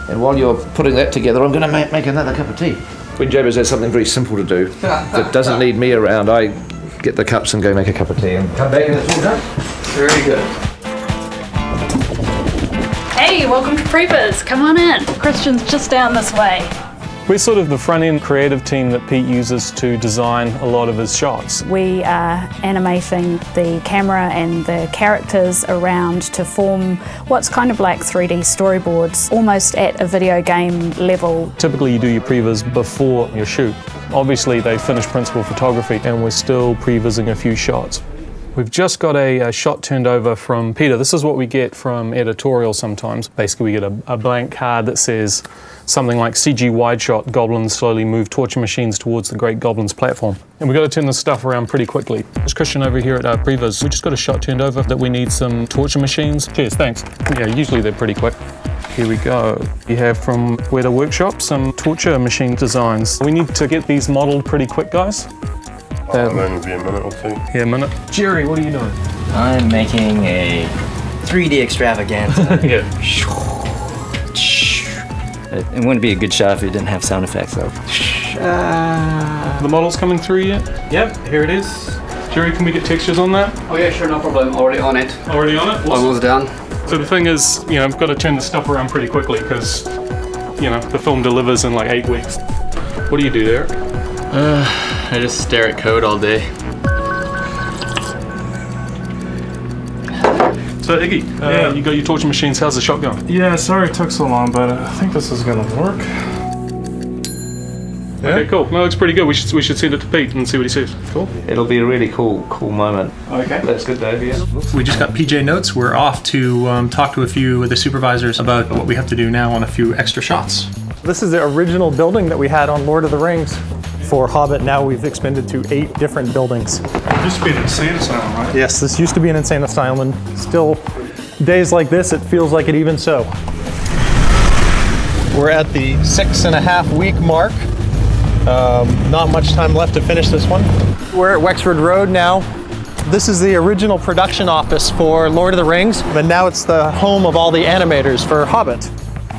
And while you're putting that together, I'm going to make another cup of tea. When Jabez has something very simple to do that doesn't need me around, I get the cups and go make a cup of tea and come back and it's all done. Very good. Hey, welcome to Previs. Come on in. Christian's just down this way. We're sort of the front-end creative team that Pete uses to design a lot of his shots. We are animating the camera and the characters around to form what's kind of like 3D storyboards, almost at a video game level. Typically you do your previs before your shoot. Obviously they finished principal photography and we're still prevising a few shots. We've just got a shot turned over from Peter. This is what we get from editorial sometimes. Basically we get a blank card that says something like CG wide shot, goblins slowly move torture machines towards the Great Goblins platform. And we've got to turn this stuff around pretty quickly. There's Christian over here at our previs. We just got a shot turned over that we need some torture machines. Cheers, thanks. Yeah, usually they're pretty quick. Here we go. We have from Weta Workshop some torture machine designs. We need to get these modeled pretty quick, guys. It'll only be a minute or 2. Yeah, a minute. Jerry, what are you doing? I'm making a 3D extravaganza. Yeah. It wouldn't be a good shot if it didn't have sound effects though. The model's coming through yet? Yep, here it is. Jerry, can we get textures on that? Oh yeah, sure, no problem. Already on it. Already on it? Awesome. Almost done. So the thing is, you know, I've got to turn the stuff around pretty quickly because, you know, the film delivers in like 8 weeks. What do you do there? I just stare at code all day. So Iggy, you got your torture machines, how's the shot going? Yeah, sorry it took so long, but I think this is gonna work. Yeah? Okay, cool. No, it looks pretty good. We should send it to Pete and see what he says. Cool. It'll be a really cool moment. Okay. That's good, Dave, yeah. We just got PJ notes. We're off to talk to a few of the supervisors about what we have to do now on a few extra shots. This is the original building that we had on Lord of the Rings. For Hobbit, now we've expanded to 8 different buildings. It used to be an insane asylum, right? Yes, this used to be an insane asylum, and still, days like this, it feels like it even so. We're at the 6.5 week mark. Not much time left to finish this one. We're at Wexford Road now. This is the original production office for Lord of the Rings, and now it's the home of all the animators for Hobbit.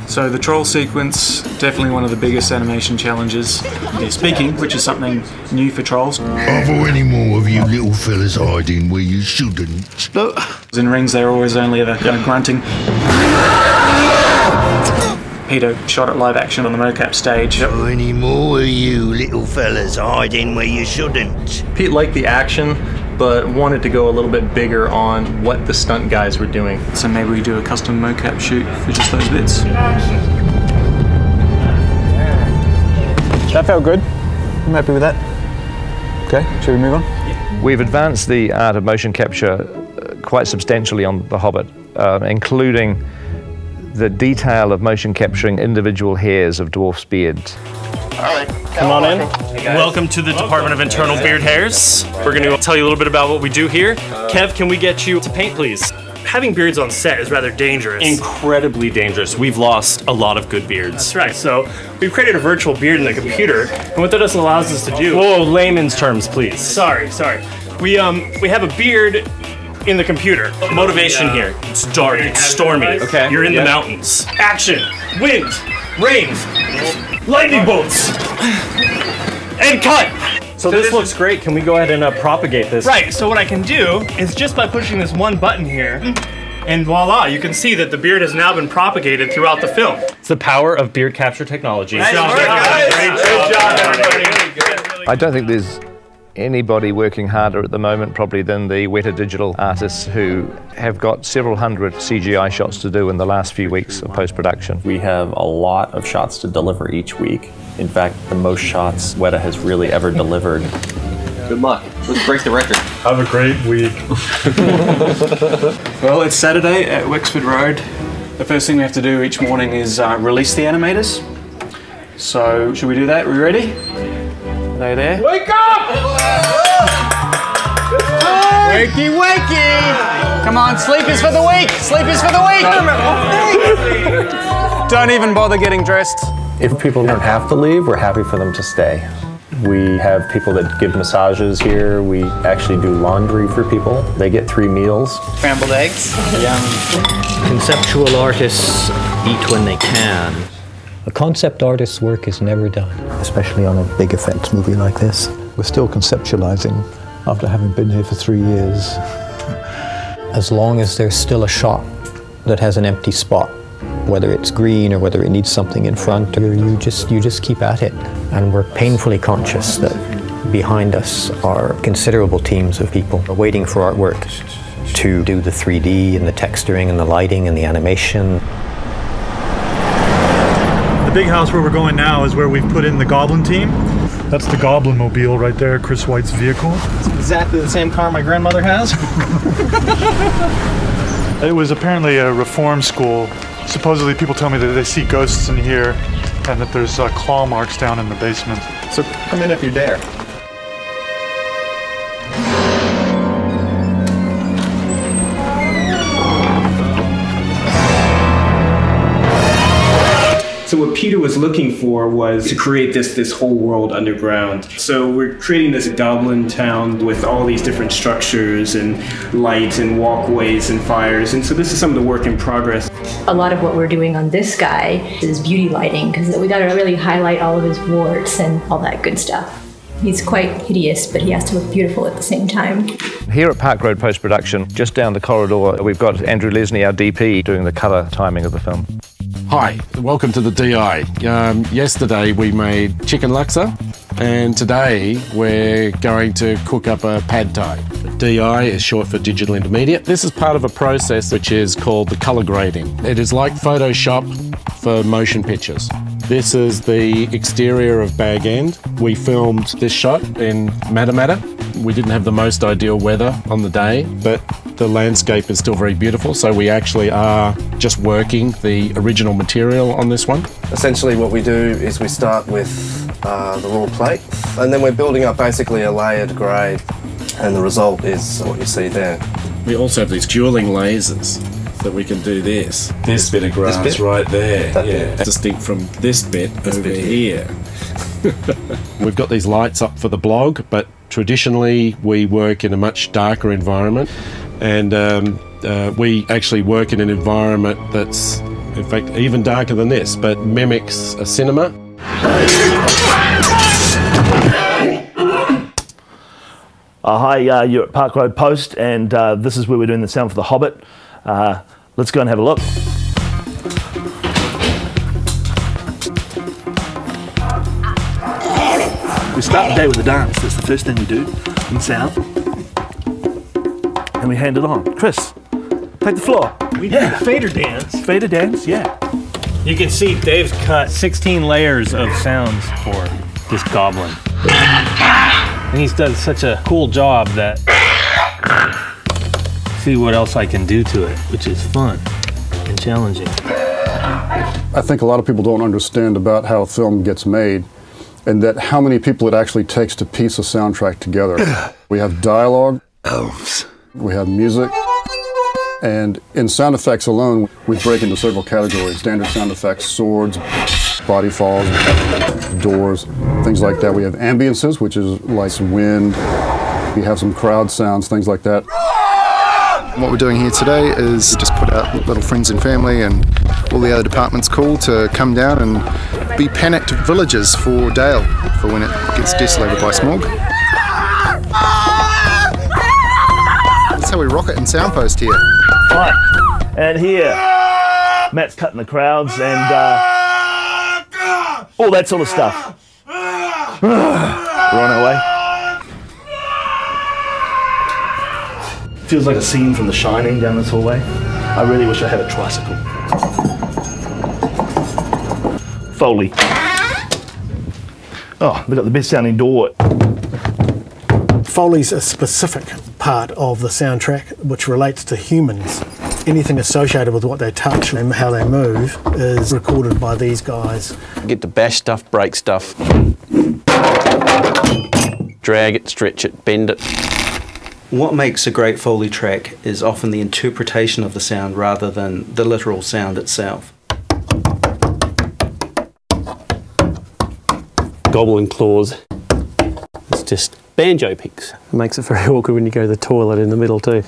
So the troll sequence, definitely one of the biggest animation challenges. They're speaking, which is something new for trolls. Are there any more of you little fellas hiding where you shouldn't? Look. In Rings, they're always only ever kind of grunting. Peter shot it live action on the mocap stage. Are any more of you little fellas hiding where you shouldn't? Pete liked the action, but wanted to go a little bit bigger on what the stunt guys were doing. So maybe we do a custom mocap shoot for just those bits. That felt good. I'm happy with that. Okay, should we move on? We've advanced the art of motion capture quite substantially on The Hobbit, including the detail of motion capturing individual hairs of dwarfs' beards. All right, come on in. Welcome to the Department of Internal Beard Hairs. We're going to tell you a little bit about what we do here. Kev, can we get you to paint, please? Having beards on set is rather dangerous. Incredibly dangerous. We've lost a lot of good beards. That's right. So we've created a virtual beard in the computer, and what that allows us to do... Whoa, layman's terms, please. Sorry. We have a beard in the computer. Motivation here. It's dark, it's stormy. Okay. You're in the mountains. Action, wind, rain, lightning bolts, and cut. So this looks great. Can we go ahead and propagate this? Right, so what I can do is just by pushing this one button here, and voila, you can see that the beard has now been propagated throughout the film. It's the power of beard capture technology. Nice job, Great job, everybody. I don't think there's anybody working harder at the moment probably than the Weta Digital artists who have got several hundred CGI shots to do in the last few weeks of post-production. We have a lot of shots to deliver each week. In fact, the most shots Weta has really ever delivered Good luck. Let's break the record. Have a great week. Well, it's Saturday at Wexford Road. The first thing we have to do each morning is release the animators. So, should we do that? Are we ready? Are they there? Wake up! Wakey, wakey! Come on, sleep is for the weak! Sleep is for the weak! Don't even bother getting dressed. If people don't have to leave, we're happy for them to stay. We have people that give massages here. We actually do laundry for people. They get 3 meals. Scrambled eggs. Yum. Conceptual artists eat when they can. A concept artist's work is never done. Especially on a big effects movie like this. We're still conceptualizing after having been here for 3 years. As long as there's still a shot that has an empty spot, whether it's green or whether it needs something in front, or you just keep at it. And we're painfully conscious that behind us are considerable teams of people waiting for artwork to do the 3D and the texturing and the lighting and the animation. The big house where we're going now is where we've put in the Goblin team. That's the Goblin Mobile right there, Chris White's vehicle. It's exactly the same car my grandmother has. It was apparently a reform school. Supposedly people tell me that they see ghosts in here and that there's claw marks down in the basement. So come in if you dare. So what Peter was looking for was to create this whole world underground. So we're creating this goblin town with all these different structures and light and walkways and fires. And so this is some of the work in progress. A lot of what we're doing on this guy is beauty lighting, because we got to really highlight all of his warts and all that good stuff. He's quite hideous, but he has to look beautiful at the same time. Here at Park Road Post-Production, just down the corridor, we've got Andrew Lesney, our DP, doing the colour timing of the film. Hi, welcome to the DI. Yesterday we made chicken laksa, and today we're going to cook up a pad thai. DI is short for digital intermediate. This is part of a process which is called the colour grading. It is like Photoshop for motion pictures. This is the exterior of Bag End. We filmed this shot in Matamata. We didn't have the most ideal weather on the day, but the landscape is still very beautiful, so we actually are just working the original material on this one. Essentially what we do is we start with the raw plate, and then we're building up basically a layered grade, and the result is what you see there. We also have these dueling lasers, so we can do this. This bit of grass bit? Right there, yeah. Distinct from this bit over here. We've got these lights up for the blog, but traditionally we work in a much darker environment, and we actually work in an environment that's, in fact, even darker than this, but mimics a cinema. Hi, you're at Park Road Post, and this is where we're doing the sound for The Hobbit. Let's go and have a look. We start the day with a dance. That's the first thing we do in sound. And we hand it on. Chris, take the floor. We do fader dance. Fader dance, yeah. You can see Dave's cut 16 layers of sounds for this goblin. And he's done such a cool job that see what else I can do to it, which is fun and challenging. I think a lot of people don't understand about how a film gets made, and that how many people it actually takes to piece a soundtrack together. We have dialogue, elves, we have music, and in sound effects alone, we break into several categories. Standard sound effects, swords, body falls, doors, things like that. We have ambiences, which is like some wind. We have some crowd sounds, things like that. What we're doing here today is just put out little friends and family and all the other departments call to come down and be panicked villagers for Dale, for when it gets desolated by smog. That's how we rock it in Soundpost here. Right, and here, Matt's cutting the crowds and all that sort of stuff. We're on our way. Feels like a scene from The Shining down this hallway. I really wish I had a tricycle. Foley. Oh, they've got the best sounding door. Foley's a specific part of the soundtrack which relates to humans. Anything associated with what they touch and how they move is recorded by these guys. Get to bash stuff, break stuff, drag it, stretch it, bend it. What makes a great Foley track is often the interpretation of the sound rather than the literal sound itself. Gobbling claws. It's just banjo picks. It makes it very awkward when you go to the toilet in the middle too.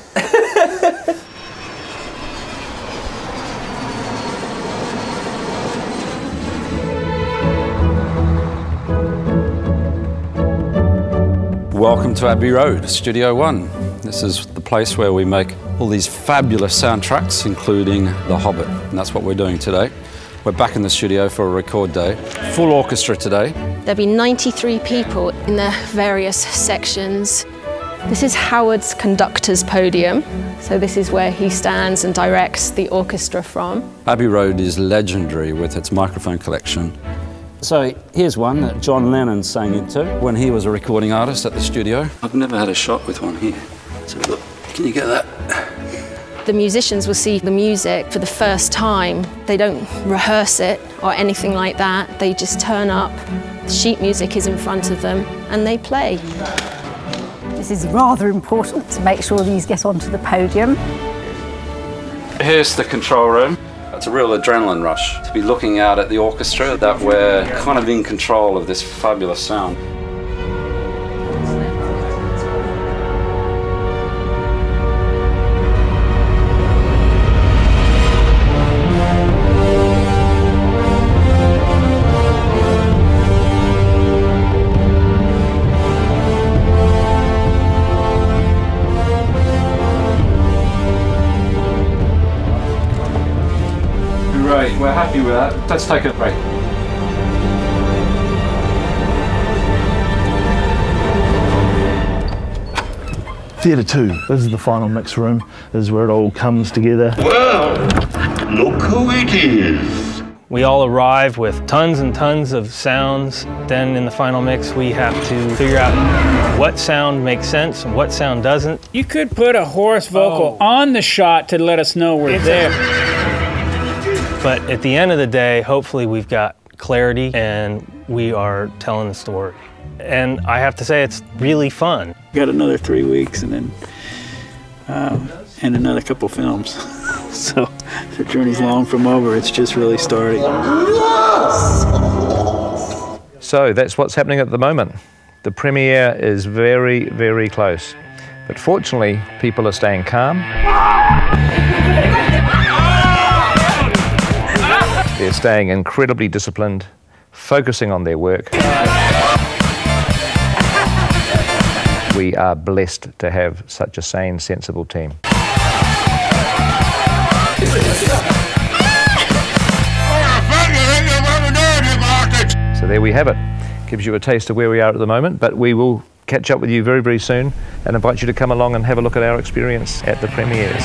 Welcome to Abbey Road, Studio One. This is the place where we make all these fabulous soundtracks, including The Hobbit, and that's what we're doing today. We're back in the studio for a record day. Full orchestra today. There'll be 93 people in the various sections. This is Howard's conductor's podium, so this is where he stands and directs the orchestra from. Abbey Road is legendary with its microphone collection. So here's one that John Lennon sang into when he was a recording artist at the studio. I've never had a shot with one here. So look, can you get that? The musicians will see the music for the first time. They don't rehearse it or anything like that. They just turn up, sheet music is in front of them, and they play. This is rather important to make sure these get onto the podium. Here's the control room. It's a real adrenaline rush to be looking out at the orchestra that we're kind of in control of this fabulous sound. Right, we're happy with that. Let's take a break. Theatre 2, this is the final mix room. This is where it all comes together. Well, look who it is. We all arrive with tons and tons of sounds. Then in the final mix, we have to figure out what sound makes sense and what sound doesn't. You could put a hoarse vocal on the shot to let us know we're there. But at the end of the day, hopefully we've got clarity and we are telling the story. And I have to say, it's really fun. Got another 3 weeks and then and another couple films. So the journey's long from over. It's just really starting. So that's what's happening at the moment. The premiere is very, very close. But fortunately, people are staying calm. They're staying incredibly disciplined, focusing on their work. We are blessed to have such a sane, sensible team. So there we have it. Gives you a taste of where we are at the moment, but we will catch up with you very, very soon and invite you to come along and have a look at our experience at the premieres.